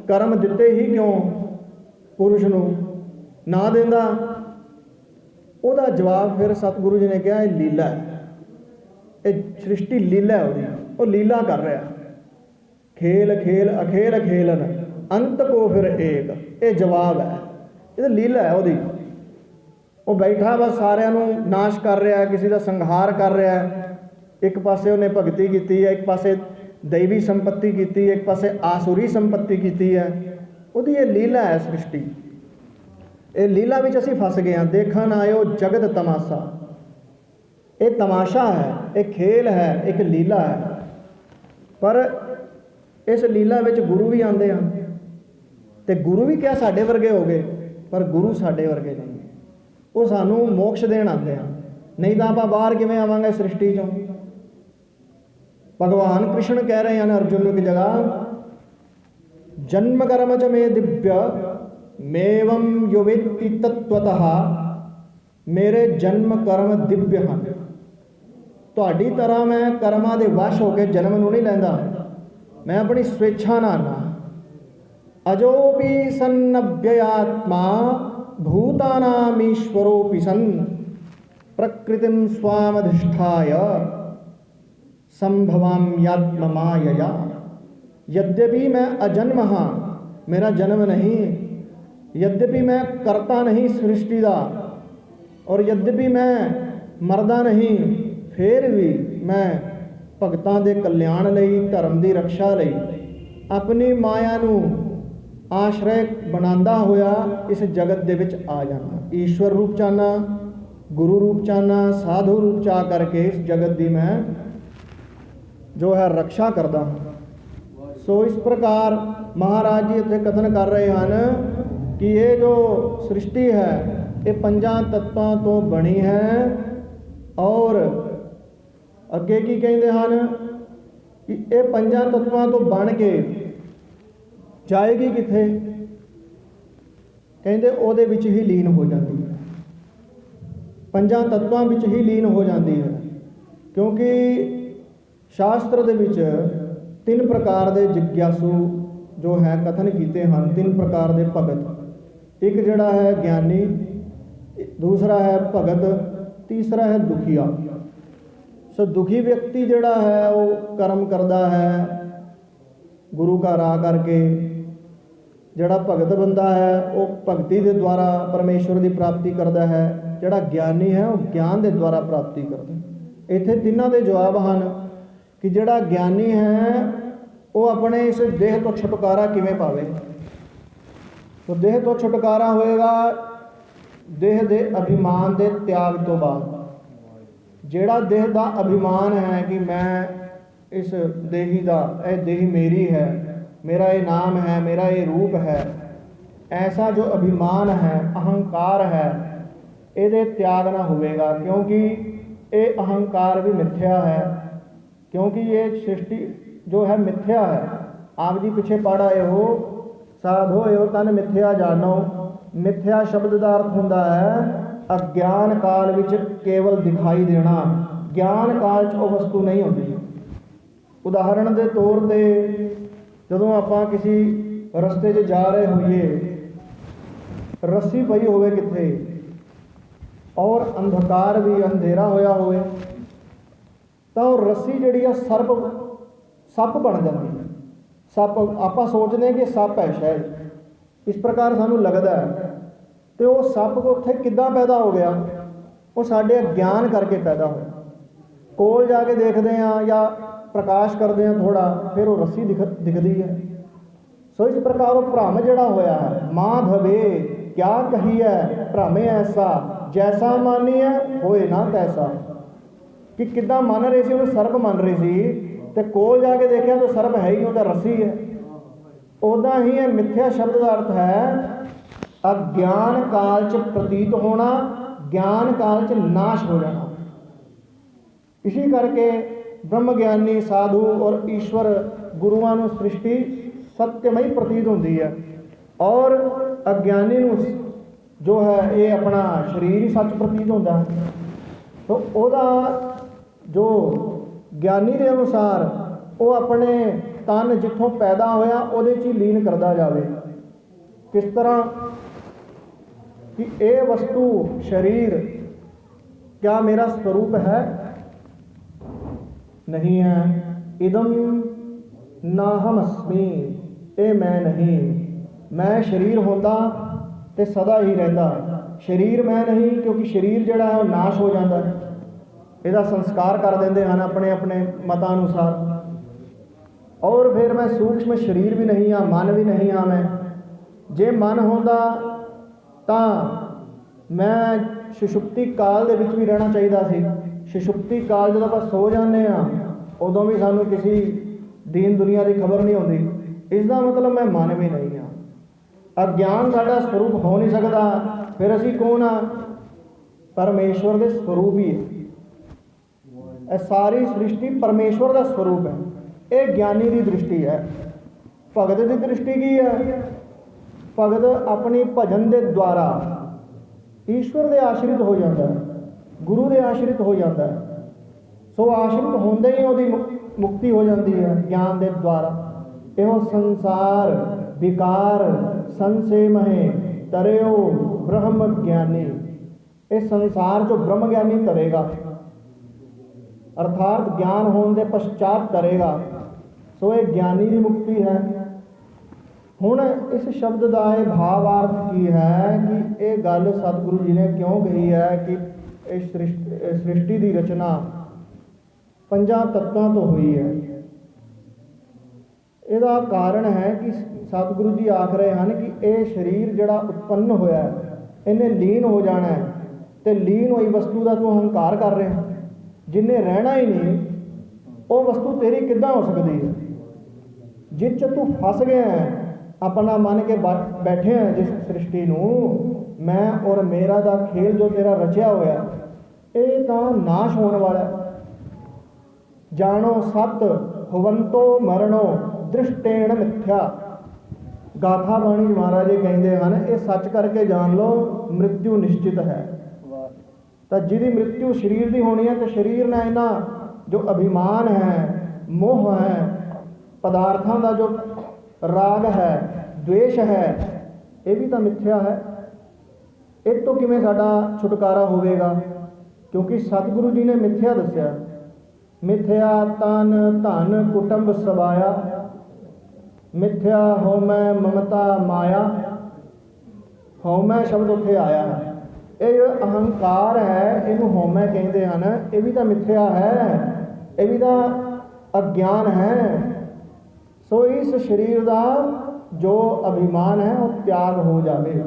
कर्म दिते ही क्यों पुरुष नूं ना देंदा, ਉਹਦਾ जवाब फिर सतगुरु जी ने कहा ये लीला है, ये सृष्टि लीला है, वो लीला कर रहा। खेल खेल अखेल खेलन अंत को फिर एक, ये जवाब है, ये लीला है ਉਹਦੀ। ਉਹ बैठा बस सारिਆਂ ਨੂੰ नाश कर रहा है, किसी का संहार कर रहा है। एक पासे उन्हें भगती की है, एक पासे दैवी संपत्ति की, एक पासे आसुरी संपत्ति की है। ਉਹਦੀ ये लीला है सृष्टि। ये लीला विच असीं फस गए हैं। देखन आयो जगत तमाशा, ये तमाशा है, एक खेल है, एक लीला है। पर इस लीला विच गुरु भी आते हैं, तो गुरु भी क्या साडे वर्गे हो गए? ਪਰ ਗੁਰੂ ਸਾਡੇ ਵਰਗੇ ਨਹੀਂ, ਉਹ ਸਾਨੂੰ ਮੋਕਸ਼ ਦੇਣ ਆਉਂਦੇ ਆ, ਨਹੀਂ ਤਾਂ ਆਪਾਂ ਬਾਹਰ ਕਿਵੇਂ ਆਵਾਂਗੇ ਸ੍ਰਿਸ਼ਟੀ ਚੋਂ। ਭਗਵਾਨ ਕ੍ਰਿਸ਼ਨ ਕਹਿ ਰਹੇ ਹਨ ਅਰਜੁਨ ਨੂੰ ਇੱਕ ਜਗ੍ਹਾ, ਜਨਮ ਕਰਮ ਚ ਮੇ ਦਿਵਯ ਮੇਵਮ ਯੁਵੇਤੀ ਤਤਵਤః, ਮੇਰੇ ਜਨਮ ਕਰਮ ਦਿਵਯ ਹਨ। ਤੁਹਾਡੀ ਤਰ੍ਹਾਂ ਮੈਂ ਕਰਮਾਂ ਦੇ ਵਸ਼ ਹੋ ਕੇ ਜਨਮ ਨੂੰ ਨਹੀਂ ਲੈਂਦਾ, ਮੈਂ ਆਪਣੀ ਸਵੇਛਾ ਨਾਲ ਨਾ। ਅਜੋਪੀ ਸੰਨਭਯਾਤਮਾ ਭੂਤਾਨਾਮ ਈਸ਼ਵਰੋਪੀ ਸਨ, ਪ੍ਰਕ੍ਰਿਤਿਮ ਸਵਾਮਧਿਸ਼ਠਾయ ਸੰਭਵਾਮਿਆਤਮ ਮਾਯया। यद्यपि मैं अजन्म हाँ, मेरा जन्म नहीं, यद्यपि मैं करता नहीं सृष्टि का, और यद्यपि मैं मरदा नहीं, फिर भी मैं भगतां दे कल्याण लई, धर्म की रक्षा लई अपनी माया नूं आश्रय बनांदा होया इस जगत दे विच आ जाना। ईश्वर रूप चाहना, गुरु रूप चाहना, साधु रूप चाह करके इस जगत की मैं जो है रक्षा करदा हूँ। सो इस प्रकार महाराज जी इत्थे कथन कर रहे हैं कि ये जो सृष्टि है ये पंजां तत्वां तो बनी है, और अगे की कहते हैं कि ये पंजां तत्वां तो बन के जाएगी किथे, कहते ਉਹਦੇ ਵਿੱਚ ही लीन हो जाती है, पंजां तत्वां ਵਿੱਚ ही लीन हो जाती है। क्योंकि शास्त्र ਦੇ ਵਿੱਚ तीन प्रकार के जिज्ञासु जो है कथन किए हैं, तीन प्रकार के भगत। एक जड़ा है ज्ञानी, दूसरा है भगत, तीसरा है दुखिया। सो दुखी व्यक्ति जड़ा है वो कर्म करता है गुरु का राह करके, जड़ा भगत बंदा है वो भगती के द्वारा परमेश्वर की प्राप्ति करता है, जड़ा ज्ञानी है वो ज्ञान के द्वारा प्राप्ति करता है। इत्थे तिन्हां दे जवाब हैं कि जड़ा ज्ञानी है वो अपने इस देह तो छुटकारा किवें पावे। तो देह तो छुटकारा होएगा देह दे अभिमान दे त्याग तो बाद। जेड़ा देह दा अभिमान है कि मैं इस देही दा, ए देही मेरी है, मेरा ये नाम है, मेरा ये रूप है, ऐसा जो अभिमान है, अहंकार है, ये त्याग ना होएगा। क्योंकि ये अहंकार भी मिथ्या है, क्योंकि ये सृष्टि जो है मिथ्या है। आप जी पिछे पढ़ आए हो, साधो यो तन मिथ्या जानो। मिथ्या शब्द का अर्थ होंदा है अज्ञान काल विच केवल दिखाई देना, ज्ञान काल च वो वस्तु नहीं होती। उदाहरण के तौर पर जदों आपां किसी रस्ते च जा रहे होइए, रस्सी पई होवे किथे और अंधकार भी अंधेरा होया होवे, तो रस्सी जिहड़ी आ सप बन जाती है। सप आपां सोचते हैं कि सप है शायद, इस प्रकार सानू लगता है। तो वो सप उत्थे किद्दां पैदा हो गया? वो साडे अज्ञान करके पैदा होया। कोल जाके देखते हैं या प्रकाश करते हैं थोड़ा, फिर वो रस्सी दिखती है। सो इस प्रकार वो भ्रम जिहड़ा होया है, माधवे क्या कही है भ्रमे ऐसा, जैसा मानिए होए ना तैसा। कि किद्दां मन रहे सी, उन्हें सर्प मन रही सी, तो कोल जाके देखा तो सर्प है ही, तो रस्सी है। उदा ही है मिथ्या शब्द का अर्थ है अज्ञान काल च प्रतीत होना, ज्ञान काल च नाश हो जाना। इसी करके ब्रह्म ज्ञानी साधु और ईश्वर गुरुआं नूं सृष्टि सत्यमई प्रतीत होती है, और अज्ञानी नूं जो है ये अपना शरीर ही सच प्रतीत होता है। तो ओदा जो ज्ञानी के अनुसार वो अपने तन जिथों पैदा होया उहदे च ही लीन करता जाए। किस तरह कि ये वस्तु शरीर क्या मेरा स्वरूप है? नहीं है। इदम नाहमस्मी, ये मैं नहीं। मैं शरीर होंदा ते सदा ही रहता, शरीर मैं नहीं, क्योंकि शरीर जिहड़ा है वो नाश हो जाता है, ਇਹਦਾ संस्कार कर देंगे हैं अपने अपने मतानुसार। और फिर मैं सूक्ष्म शरीर भी नहीं हाँ, मन भी नहीं हाँ। मैं जे मन होंदा तां मैं सुषुप्ति काल दे विच भी रहना चाहिए सी। सुषुप्ति काल जब आप सो जाते हैं उदों भी सानू किसी दीन दुनिया की खबर नहीं होती। इसका मतलब मैं मन भी नहीं हाँ। ਅਗਿਆਨ ਸਾਡਾ ਸਰੂਪ ਹੋ ਨਹੀਂ ਸਕਦਾ, ਫਿਰ ਅਸੀਂ ਕੌਣ ਆ? ਪਰਮੇਸ਼ਵਰ ਦੇ ਸਰੂਪ ਹੀ ਹੈ। ਇਹ ਸਾਰੀ ਸ੍ਰਿਸ਼ਟੀ ਪਰਮੇਸ਼ਵਰ ਦਾ ਸਰੂਪ ਹੈ। ਇਹ ਗਿਆਨੀ ਦੀ ਦ੍ਰਿਸ਼ਟੀ ਹੈ। ਭਗਤ ਦੀ ਦ੍ਰਿਸ਼ਟੀ ਕੀ ਹੈ? ਭਗਤ ਆਪਣੀ ਭਜਨ ਦੇ ਦੁਆਰਾ ਈਸ਼ਵਰ ਦੇ ਆਸ਼ਰਿਤ ਹੋ ਜਾਂਦਾ ਹੈ, ਗੁਰੂ ਦੇ ਆਸ਼ਰਿਤ ਹੋ ਜਾਂਦਾ ਹੈ। ਸੋ ਆਸ਼ਰਿਤ ਹੁੰਦੇ ਹੀ ਉਹਦੀ ਮੁਕਤੀ ਹੋ ਜਾਂਦੀ ਹੈ ਗਿਆਨ ਦੇ ਦੁਆਰਾ। ਇਹੋ ਸੰਸਾਰ ਵਿਕਾਰ ਸੰਸੇ ਮਹੇ ਤਰਿਓ ਬ੍ਰਹਮ ਗਿਆਨੀ। ਇਹ ਸੰਸਾਰ 'ਚੋਂ ਬ੍ਰਹਮ ਗਿਆਨੀ ਤਰੇਗਾ, ਅਰਥਾਤ ਗਿਆਨ ਹੋਣ ਦੇ ਪਛਾਤ ਕਰੇਗਾ। ਸੋ ਇਹ ਗਿਆਨੀ ਦੀ ਮੁਕਤੀ ਹੈ। ਹੁਣ ਇਸ ਸ਼ਬਦ ਦਾ ਇਹ ਭਾਵਾਰਥ ਕੀ ਹੈ ਕਿ ਇਹ ਗੱਲ ਸਤਿਗੁਰੂ ਜੀ ਨੇ ਕਿਉਂ ਕਹੀ ਹੈ ਕਿ ਇਹ ਸ੍ਰਿਸ਼ਟੀ ਦੀ ਰਚਨਾ 5 ਤੱਤਾਂ ਤੋਂ ਹੋਈ ਹੈ। ਇਹਦਾ ਕਾਰਨ ਹੈ ਕਿ ਸਤਿਗੁਰੂ ਜੀ ਆਖ ਰਹੇ ਹਨ ਕਿ ਇਹ ਸਰੀਰ ਜਿਹੜਾ ਉਤਪੰਨ ਹੋਇਆ ਇਹਨੇ ਲੀਨ ਹੋ ਜਾਣਾ ਹੈ, ਤੇ ਲੀਨ ਹੋਈ ਵਸਤੂ ਦਾ ਤੂੰ ਹੰਕਾਰ ਕਰ ਰਿਹਾ। ਜਿਹਨੇ ਰਹਿਣਾ ਹੀ ਨਹੀਂ, ਉਹ ਵਸਤੂ ਤੇਰੀ ਕਿੱਦਾਂ ਹੋ ਸਕਦੀ ਹੈ? ਜਿਸ 'ਚ ਤੂੰ ਫਸ ਗਿਆ ਹੈ, ਆਪਣਾ ਮੰਨ ਕੇ ਬੈਠੇ ਹੈ ਜਿਸ ਸ੍ਰਿਸ਼ਟੀ ਨੂੰ ਮੈਂ ਔਰ ਮੇਰਾ ਦਾ ਖੇਲ ਜੋ ਤੇਰਾ ਰਚਿਆ ਹੋਇਆ, ਇਹ ਤਾਂ ਨਾਸ਼ ਹੋਣ ਵਾਲਾ। ਜਾਣੋ ਸਤ ਹਵੰਤੋ ਮਰਣੋ ਦ੍ਰਿਸ਼ਟੇਣ ਮਿਥਿਆ। ਗਾਥਾ ਬਾਣੀ ਮਹਾਰਾਜ ਜੀ ਕਹਿੰਦੇ ਹਨ, ਇਹ ਸੱਚ ਕਰਕੇ ਜਾਣ ਲਓ, ਮ੍ਰਿਤਿੂ ਨਿਸ਼ਚਿਤ ਹੈ। ਤਾਂ ਜਿਹਦੀ ਮ੍ਰਿਤਿੂ ਸਰੀਰ ਦੀ ਹੋਣੀ ਹੈ, ਤੇ ਸਰੀਰ ਨਾਲ ਇਹਨਾਂ ਜੋ ਅਭਿਮਾਨ ਹੈ, ਮੋਹ ਹੈ, ਪਦਾਰਥਾਂ ਦਾ ਜੋ ਰਾਗ ਹੈ, द्वेष ਹੈ, ਇਹ ਵੀ ਤਾਂ ਮਿਥਿਆ ਹੈ। ਇਹ ਤੋਂ ਕਿਵੇਂ ਸਾਡਾ ਛੁਟਕਾਰਾ ਹੋਵੇਗਾ? ਕਿਉਂਕਿ ਸਤਿਗੁਰੂ ਜੀ ਨੇ ਮਿਥਿਆ ਦੱਸਿਆ। ਮਿਥਿਆ ਤਨ ਧਨ ਕੁਟੰਬ ਸਬਾਇਆ, ਮਿਥਿਆ ਹਉਮੈ ਮਮਤਾ ਮਾਇਆ। ਹਉਮੈ ਸ਼ਬਦ ਉੱਥੇ ਆਇਆ ਹੈ। ਇਹ ਜਿਹੜਾ ਅਹੰਕਾਰ ਹੈ, ਇਹਨੂੰ ਹਉਮੈ ਕਹਿੰਦੇ ਹਨ। ਇਹ ਵੀ ਤਾਂ ਮਿਥਿਆ ਹੈ, ਇਹ ਵੀ ਤਾਂ ਅਗਿਆਨ ਹੈ। ਸੋ ਇਸ ਸਰੀਰ ਦਾ ਜੋ ਅਭਿਮਾਨ ਹੈ ਉਹ ਤਿਆਗ ਹੋ ਜਾਵੇ।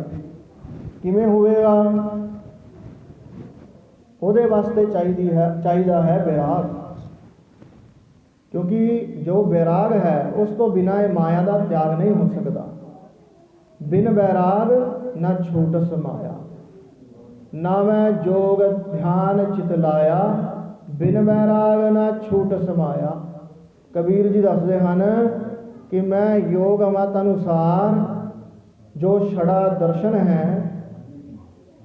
ਕਿਵੇਂ ਹੋਵੇਗਾ? ਉਹਦੇ ਵਾਸਤੇ ਚਾਹੀਦਾ ਹੈ ਵਿਰਾਗ। ਕਿਉਂਕਿ ਜੋ ਵਿਰਾਗ ਹੈ ਉਸ ਤੋਂ ਬਿਨਾਂ ਇਹ ਮਾਇਆ ਦਾ ਤਿਆਗ ਨਹੀਂ ਹੋ ਸਕਦਾ। ਬਿਨ ਵੈਰਾਗ ਨਾ ਛੂਟ ਸਮਾਇਆ, ਨਾ ਮੈਂ ਜੋਗ ਧਿਆਨ ਚਿਤ ਲਾਇਆ, ਬਿਨ ਵੈਰਾਗ ਨਾ ਛੂਟ ਸਮਾਇਆ। ਕਬੀਰ ਜੀ ਦੱਸਦੇ ਹਨ ਕਿ ਮੈਂ ਯੋਗ ਮਤ ਅਨੁਸਾਰ ਜੋ ਛੜਾ ਦਰਸ਼ਨ ਹੈ,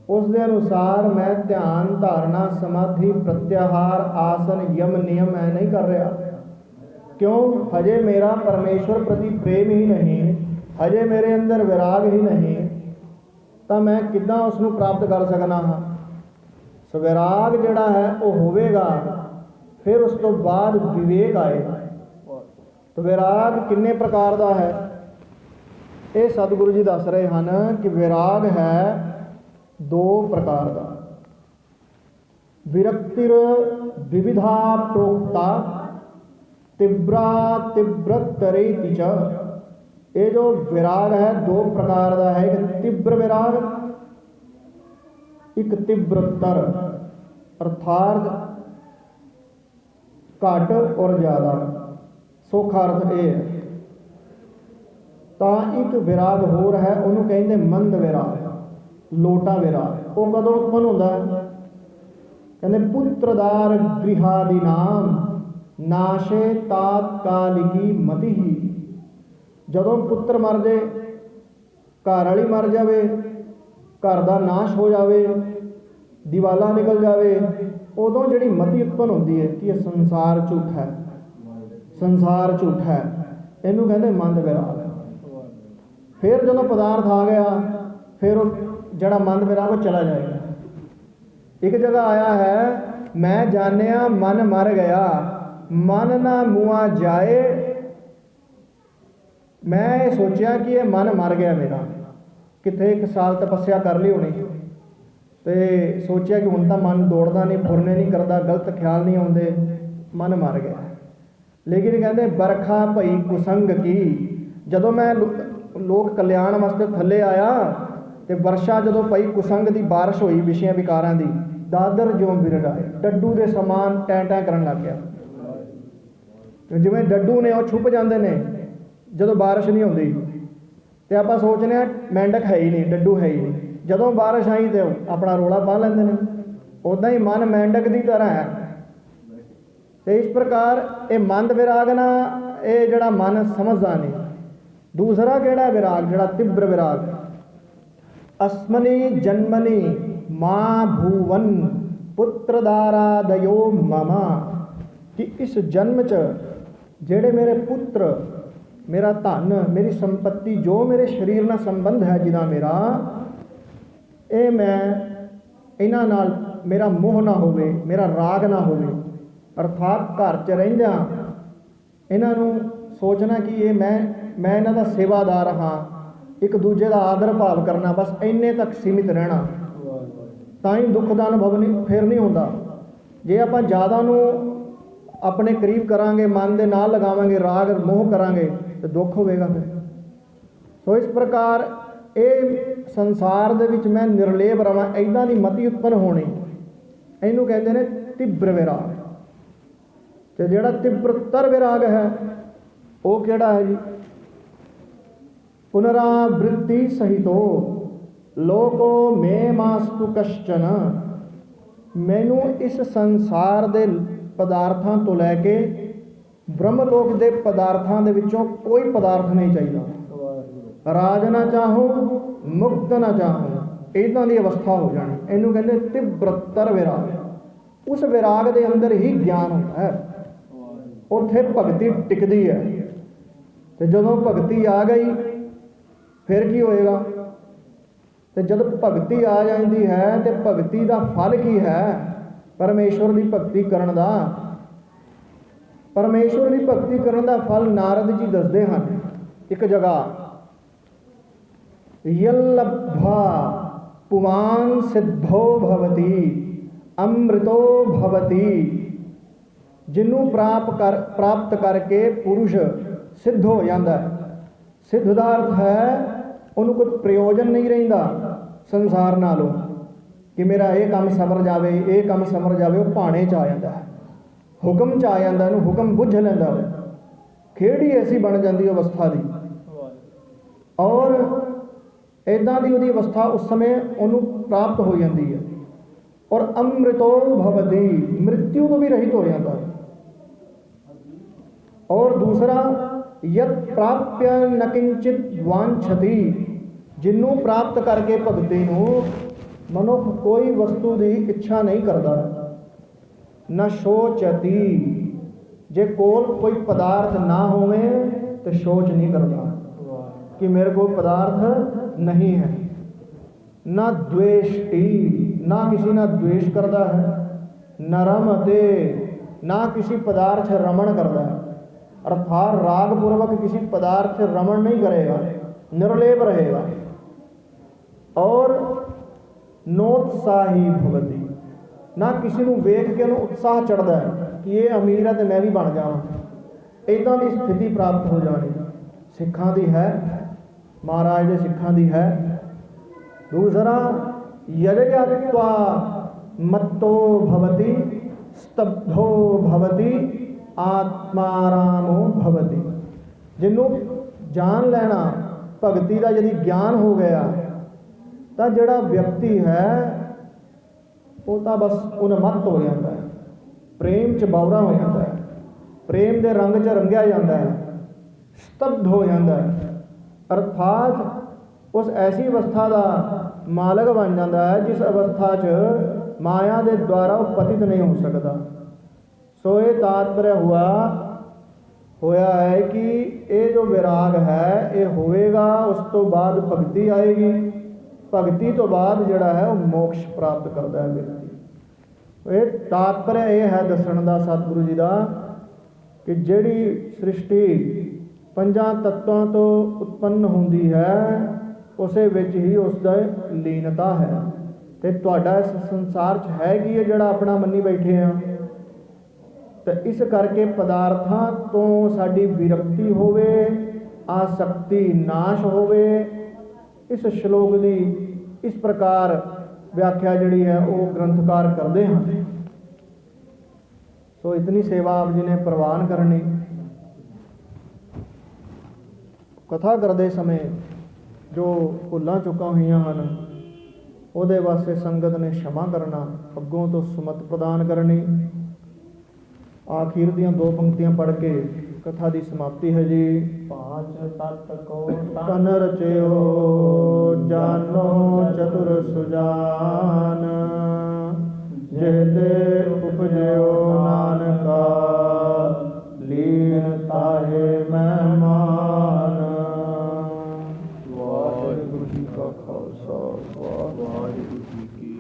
ਉਸ ਦੇ ਅਨੁਸਾਰ ਮੈਂ ਧਿਆਨ ਧਾਰਨਾ ਸਮਾਧੀ ਪ੍ਰਤਿਆਹਾਰ ਆਸਨ ਯਮ ਨਿਯਮ ਮੈਂ ਨਹੀਂ ਕਰ ਰਿਹਾ। ਕਿਉਂ? ਹਜੇ ਮੇਰਾ ਪਰਮੇਸ਼ਵਰ ਪ੍ਰਤੀ ਪ੍ਰੇਮ ਹੀ ਨਹੀਂ, ਹਜੇ ਮੇਰੇ ਅੰਦਰ ਵਿਰਾਗ ਹੀ ਨਹੀਂ, ਤਾਂ ਮੈਂ ਕਿੱਦਾਂ ਉਸ ਨੂੰ ਪ੍ਰਾਪਤ ਕਰ ਸਕਣਾ ਹਾਂ? ਸੋ ਵਿਰਾਗ ਜਿਹੜਾ ਹੈ ਉਹ ਹੋਵੇਗਾ, ਫਿਰ ਉਸ ਤੋਂ ਬਾਅਦ ਵਿਵੇਕ ਆਏਗਾ। ਤਾਂ ਵਿਰਾਗ ਕਿੰਨੇ ਪ੍ਰਕਾਰ ਦਾ ਹੈ? ਇਹ ਸਤਿਗੁਰੂ ਜੀ ਦੱਸ ਰਹੇ ਹਨ ਕਿ ਵਿਰਾਗ ਹੈ 2 ਪ੍ਰਕਾਰ ਦਾ। ਵਿਰਕਤਿਰ ਵਿਵਿਧਾ ਪ੍ਰੋਕਤਾ ਤਿਬਰਾ ਤਿਬ੍ਰਤਰੇ ਤਿਚ। ਇਹ ਜੋ ਵਿਰਾਗ ਹੈ 2 ਪ੍ਰਕਾਰ ਦਾ ਹੈ। ਇੱਕ ਤਿਬ੍ਰ ਵਿਰਾਗ, ਇੱਕ ਤਿਬ੍ਰਤਰ, ਅਰਥਾਤ ਘੱਟ ਔਰ ਜ਼ਿਆਦਾ। ਸੌਖਾ ਅਰਥ ਇਹ ਹੈ। ਤਾਂ ਇੱਕ ਵਿਰਾਗ ਹੋਰ ਹੈ, ਉਹਨੂੰ ਕਹਿੰਦੇ ਮੰਦ ਵਿਰਾਗ, ਲੋਟਾ ਵਿਰਾਗ। ਉਹ ਕਦੋਂ ਉਤਪੰਨ ਹੁੰਦਾ ਹੈ? ਕਹਿੰਦੇ ਪੁੱਤਰਦਾਰ ਗ੍ਰਿਹਾਦੀ ਨਾਮ ਨਾਸ਼ੇ ਤਾਤਕਾਲਿਕੀ ਮਤੀ ਹੀ। ਜਦੋਂ ਪੁੱਤਰ ਮਰ ਜਾਏ, ਘਰ ਵਾਲੀ ਮਰ ਜਾਵੇ, ਘਰ ਦਾ ਨਾਸ਼ ਹੋ ਜਾਵੇ, ਦੀਵਾਲਾ ਨਿਕਲ ਜਾਵੇ, ਉਦੋਂ ਜਿਹੜੀ ਮਤੀ ਉਤਪੰਨ ਹੁੰਦੀ ਹੈ ਕਿ ਇਹ ਸੰਸਾਰ ਝੂਠਾ ਹੈ, ਸੰਸਾਰ ਝੂਠਾ ਹੈ, ਇਹਨੂੰ ਕਹਿੰਦੇ ਮੰਦ ਵਿਰਾਗ। ਫਿਰ ਜਦੋਂ ਪਦਾਰਥ ਆ ਗਿਆ, ਫਿਰ ਉਹ ਜਿਹੜਾ ਮੰਦ ਵਿਰਾਗ ਉਹ ਚਲਾ ਜਾਏਗਾ। ਇੱਕ ਜਗ੍ਹਾ ਆਇਆ ਹੈ, ਮੈਂ ਜਾਣਿਆ ਮਨ ਮਰ ਗਿਆ, ਮਨ ਨਾ ਮੁਆ ਜਾਏ। ਮੈਂ ਇਹ ਸੋਚਿਆ ਕਿ ਇਹ ਮਨ ਮਰ ਗਿਆ ਮੇਰਾ, ਕਿਤੇ 1 ਸਾਲ ਤਪੱਸਿਆ ਕਰ ਲਈ ਹੋਣੀ, ਤੇ ਸੋਚਿਆ ਕਿ ਹੁਣ ਤਾਂ ਮਨ ਦੌੜਦਾ ਨਹੀਂ, ਫੁਰਨੇ ਨਹੀਂ ਕਰਦਾ, ਗਲਤ ਖਿਆਲ ਨਹੀਂ ਆਉਂਦੇ, ਮਨ ਮਰ ਗਿਆ। ਲੇਕਿਨ ਕਹਿੰਦੇ ਬਰਖਾ ਭਈ ਕੁਸੰਗ ਕੀ। ਜਦੋਂ ਮੈਂ ਲੋਕ ਕਲਿਆਣ ਵਾਸਤੇ ਥੱਲੇ ਆਇਆ ਤੇ ਵਰਸ਼ਾ ਜਦੋਂ ਪਈ, ਕੁਸੰਗ ਦੀ ਬਾਰਿਸ਼ ਹੋਈ ਵਿਸ਼ਿਆਂ ਵਿਕਾਰਾਂ ਦੀ, ਦਾਦਰ ਜਿਉਂ ਬਿਰੜਾਏ, ਡੱਡੂ ਦੇ ਸਮਾਨ ਟੈਂ ਟੈਂ ਕਰਨ ਲੱਗ ਗਿਆ। ਜਿਵੇਂ ਡੱਡੂ ਨੇ ਉਹ ਛੁਪ ਜਾਂਦੇ ਨੇ ਜਦੋਂ ਬਾਰਿਸ਼ ਨਹੀਂ ਹੁੰਦੀ, ਤੇ ਆਪਾਂ ਸੋਚਦੇ ਹਾਂ ਮੈਂਡਕ ਹੈ ਹੀ ਨਹੀਂ, ਡੱਡੂ ਹੈ ਹੀ ਨਹੀਂ। ਜਦੋਂ ਬਾਰਿਸ਼ ਆਈ ਤੇ ਆਪਣਾ ਰੋਲਾ ਪਾ ਲੈਂਦੇ ਨੇ। ਉੱਦਾਂ ਹੀ ਮਨ ਮੈਂਡਕ ਦੀ ਤਰ੍ਹਾਂ ਹੈ। ਤੇ ਇਸ ਪ੍ਰਕਾਰ ਇਹ ਮੰਦ ਵਿਰਾਗ ਨਾ, ਇਹ ਜਿਹੜਾ ਮਨ ਸਮਝਦਾ ਨਹੀਂ। ਦੂਸਰਾ ਕਿਹੜਾ ਵਿਰਾਗ, ਜਿਹੜਾ ਤਿਬਰ ਵਿਰਾਗ, ਅਸਮਨੀ ਜਨਮਨੀ ਮਾਂ ਭੂਵਨ ਪੁੱਤਰਦਾਰਾਦਯੋ ਮਮਾ, ਕਿ ਇਸ ਜਨਮ 'ਚ ਜਿਹੜੇ ਮੇਰੇ ਪੁੱਤਰ, ਮੇਰਾ ਧਨ, ਮੇਰੀ ਸੰਪत्ति, ਜੋ ਮੇਰੇ ਸਰੀਰ ਨਾਲ ਸੰਬੰਧ ਹੈ ਜਿਹਦਾ ਮੇਰਾ, ਇਹ ਮੈਂ ਇਹਨਾਂ ਨਾਲ ਮੇਰਾ ਮੋਹ ਨਾ ਹੋਵੇ, ਮੇਰਾ ਰਾਗ ਨਾ ਹੋਵੇ। ਅਰਥਾਤ ਘਰ 'ਚ ਰਹਿੰਦਿਆਂ ਇਹਨਾਂ ਨੂੰ ਸੋਚਣਾ ਕਿ ਇਹ ਮੈਂ ਇਹਨਾਂ ਦਾ ਸੇਵਾਦਾਰ ਹਾਂ, ਇੱਕ ਦੂਜੇ ਦਾ ਆਦਰ ਭਾਵ ਕਰਨਾ, ਬਸ ਇੰਨੇ ਤੱਕ ਸੀਮਿਤ ਰਹਿਣਾ, ਤਾਂ ਹੀ ਦੁੱਖ ਦਾ ਅਨੁਭਵ ਨਹੀਂ ਫਿਰ ਨਹੀਂ ਹੁੰਦਾ। ਜੇ ਆਪਾਂ ਜ਼ਿਆਦਾ ਨੂੰ ਆਪਣੇ ਕਰੀਬ ਕਰਾਂਗੇ, ਮਨ ਦੇ ਨਾਲ ਲਗਾਵਾਂਗੇ, ਰਾਗ ਮੋਹ ਕਰਾਂਗੇ, ਤੇ ਦੁੱਖ ਹੋਵੇਗਾ ਫਿਰ। ਸੋ ਇਸ ਪ੍ਰਕਾਰ ਇਹ ਸੰਸਾਰ ਦੇ ਵਿੱਚ ਮੈਂ ਨਿਰਲੇਪ ਰਵਾਂ, ਇੱਦਾਂ ਦੀ ਮਤੀ ਉਤਪੰਨ ਹੋਣੀ, ਇਹਨੂੰ ਕਹਿੰਦੇ ਨੇ ਤਿਬਰ ਵਿਰਾਗ। ਤੇ ਜਿਹੜਾ ਤਿਬਰਤਰ ਵਿਰਾਗ ਹੈ ਉਹ ਕਿਹੜਾ ਹੈ ਜੀ? ਪੁਨਰਾਵ੍ਰਿਤੀ ਸਹਿਤੋ ਲੋਕੋ ਮੇ ਮਾਸਤੂ ਕਸ਼ਚਨ, ਮੈਨੂੰ ਇਸ ਸੰਸਾਰ ਦੇ ਪਦਾਰਥਾਂ ਤੋਂ ਲੈ ਕੇ ਬ੍ਰਹਮ ਲੋਕ ਦੇ ਪਦਾਰਥਾਂ ਦੇ ਵਿੱਚੋਂ ਕੋਈ ਪਦਾਰਥ ਨਹੀਂ ਚਾਹੀਦਾ। ਰਾਜ ਨਾ ਚਾਹੂੰ, ਮੁਕਤ ਨਾ ਚਾਹੂੰ, ਇੱਦਾਂ ਦੀ ਅਵਸਥਾ ਹੋ ਜਾਣੀ। ਇਹਨੂੰ ਕਹਿੰਦੇ ਤਿਬਰਤਰ ਵਿਰਾਗ। ਉਸ ਵਿਰਾਗ ਦੇ ਅੰਦਰ ਹੀ ਗਿਆਨ ਹੁੰਦਾ ਹੈ, ਉੱਥੇ ਭਗਤੀ ਟਿਕਦੀ ਹੈ। ਤੇ ਜਦੋਂ ਭਗਤੀ ਆ ਗਈ ਫਿਰ ਕੀ ਹੋਏਗਾ? ਤੇ ਜਦ ਭਗਤੀ ਆ ਜਾਂਦੀ ਹੈ ਤੇ ਭਗਤੀ ਦਾ ਫਲ ਕੀ ਹੈ? ਪਰਮੇਸ਼ਵਰ ਦੀ ਭਗਤੀ ਕਰਨ ਦਾ। ਪਰਮੇਸ਼ਵਰ ਦੀ ਭਗਤੀ ਕਰਨ ਦਾ ਫਲ ਨਾਰਦ ਜੀ ਦੱਸਦੇ ਹਨ ਇੱਕ ਜਗ੍ਹਾ, ਯਲਭਾ ਪੁਮਾਨ ਸਿੱਧੋ ਭਵਤੀ ਅੰਮ੍ਰਿਤੋ ਭਵਤੀ, ਜਿਹਨੂੰ ਪ੍ਰਾਪਤ ਕਰਕੇ ਪੁਰਸ਼ ਸਿੱਧ ਹੋ ਜਾਂਦਾ ਹੈ। ਸਿੱਧ ਦਾ ਅਰਥ ਹੈ ਉਹਨੂੰ ਕੋਈ ਪ੍ਰਯੋਜਨ ਨਹੀਂ ਰਹਿੰਦਾ ਸੰਸਾਰ ਨਾਲੋਂ, ਕਿ ਮੇਰਾ ਇਹ ਕੰਮ ਸਮਰ ਜਾਵੇ, ਇਹ ਕੰਮ ਸਮਰ ਜਾਵੇ। ਉਹ ਭਾਣੇ 'ਚ ਆ ਜਾਂਦਾ ਹੈ, ਹੁਕਮ 'ਚ ਆ ਜਾਂਦਾ, ਇਹਨੂੰ ਹੁਕਮ ਬੁੱਝ ਲੈਂਦਾ। ਉਹ ਖੇਡ ਹੀ ਐਸੀ ਬਣ ਜਾਂਦੀ ਅਵਸਥਾ ਦੀ। ਔਰ ਇੱਦਾਂ ਦੀ ਉਹਦੀ ਅਵਸਥਾ ਉਸ ਸਮੇਂ ਉਹਨੂੰ ਪ੍ਰਾਪਤ ਹੋ ਜਾਂਦੀ ਹੈ। ਔਰ ਅੰਮ੍ਰਿਤੋ ਭਵਤੀ, ਮ੍ਰਿਤਿੂ ਤੋਂ ਵੀ ਰਹਿਤ ਹੋ ਜਾਂਦਾ ਹੈ। ਔਰ ਦੂਸਰਾ, ਯਤ ਪ੍ਰਾਪਿਆ ਨ ਕਿੰਚਿਤ ਵਾਂਛਤੀ, ਜਿਹਨੂੰ ਪ੍ਰਾਪਤ ਕਰਕੇ ਭਗਤੀ ਨੂੰ ਮਨੁੱਖ ਕੋਈ ਵਸਤੂ ਦੀ ਇੱਛਾ ਨਹੀਂ ਕਰਦਾ। ਨ ਸ਼ੋਚਤੀ, ਜੇ ਕੋਲ ਕੋਈ ਪਦਾਰਥ ਨਾ ਹੋਵੇ ਤੇ ਸੋਚ ਨਹੀਂ ਕਰਦਾ ਕਿ ਮੇਰੇ ਕੋਲ ਪਦਾਰਥ ਨਹੀਂ ਹੈ। ਨਾ द्वेष्टि, ਨਾ ਕਿਸੇ ਨਾਲ द्वेष ਕਰਦਾ ਹੈ। ਨ ਰਮਤੇ, ਨਾ ਕਿਸੇ ਪਦਾਰਥ 'ਚ ਰਮਣ ਕਰਦਾ ਹੈ। अर्थात राग पूर्वक किसी पदार्थ से रमण नहीं करेगा, निर्लेप रहेगा। और नोत्साही भवती, ना किसी को वेख के उन्हें उत्साह चढ़ता है कि ये अमीर है तो मैं भी बन जावां। इदां दी स्थिति प्राप्त हो जानी सिखां दी है, महाराज दे सिखां दी है। दूसरा, यजत्वा मत्तो भवति स्तब्धो भवति आत्मारामो भवति, जिन्हों जान लेना भगती का यदि ज्ञान हो गया तो जिहड़ा व्यक्ति है वो तो बस उन्मत्त हो जाता है, प्रेम च बावरा हो जाता है, प्रेम के रंग च रंगिया जाता है, स्तब्ध हो जाता है। अर्थात उस ऐसी अवस्था का मालक बन जाता है जिस अवस्था च माया के द्वारा वो पतित नहीं हो सकता। सो ये तात्पर्य होया है कि ये जो विराग है ये होएगा, उस तो बाद भगती आएगी, भगती तो बाद जिहड़ा है वो मोक्ष प्राप्त करता है व्यक्ति। ये तात्पर्य ये है दसण का सतगुरु जी का कि जिहड़ी सृष्टि पंजां तत्वां तो उत्पन्न होंदी है उसे विच ही उसदा लीनता है। ते तुहाडा इस संसार च है कि ये जिहड़ा अपना मन्नी बैठे हैं, तो इस करके पदार्थां तो साडी विरक्ति होवे, आसक्ति नाश होवे। इस श्लोक की इस प्रकार व्याख्या जिहड़ी है वो ग्रंथकार करते हैं। सो इतनी सेवा आप जी ने प्रवान करनी। कथा करते समय ਜੋ ਭੁੱਲਾਂ ਚੁੱਕਾਂ ਹੋਈਆਂ ਹਨ ਉਹਦੇ ਵਾਸਤੇ ਸੰਗਤ ਨੇ क्षमा ਕਰਨਾ, ਅੱਗੋਂ ਤੋਂ ਸੁਮਤ ਪ੍ਰਦਾਨ ਕਰਨੀ। ਆਖਿਰ ਦੀਆਂ 2 ਪੰਕਤੀਆਂ ਪੜ੍ਹ ਕੇ ਕਥਾ ਦੀ ਸਮਾਪਤੀ ਹੈ ਜੀ। ਪਾਂਚ ਤਤ ਕੋ ਤਨ ਰਚਿਓ ਜਾਨੋ ਚਤੁਰ ਸੁਜਾਨ, ਜਿਹਤੇ ਉਪਜਿਓ ਨਾਨਕਾ ਲੀਨ ਤਾਹੇ ਮਹਿਮਾਨ। ਵਾਹਿਗੁਰੂ ਜੀ ਕਾ ਖਾਲਸਾ, ਵਾਹਿਗੁਰੂ ਜੀ ਕੀ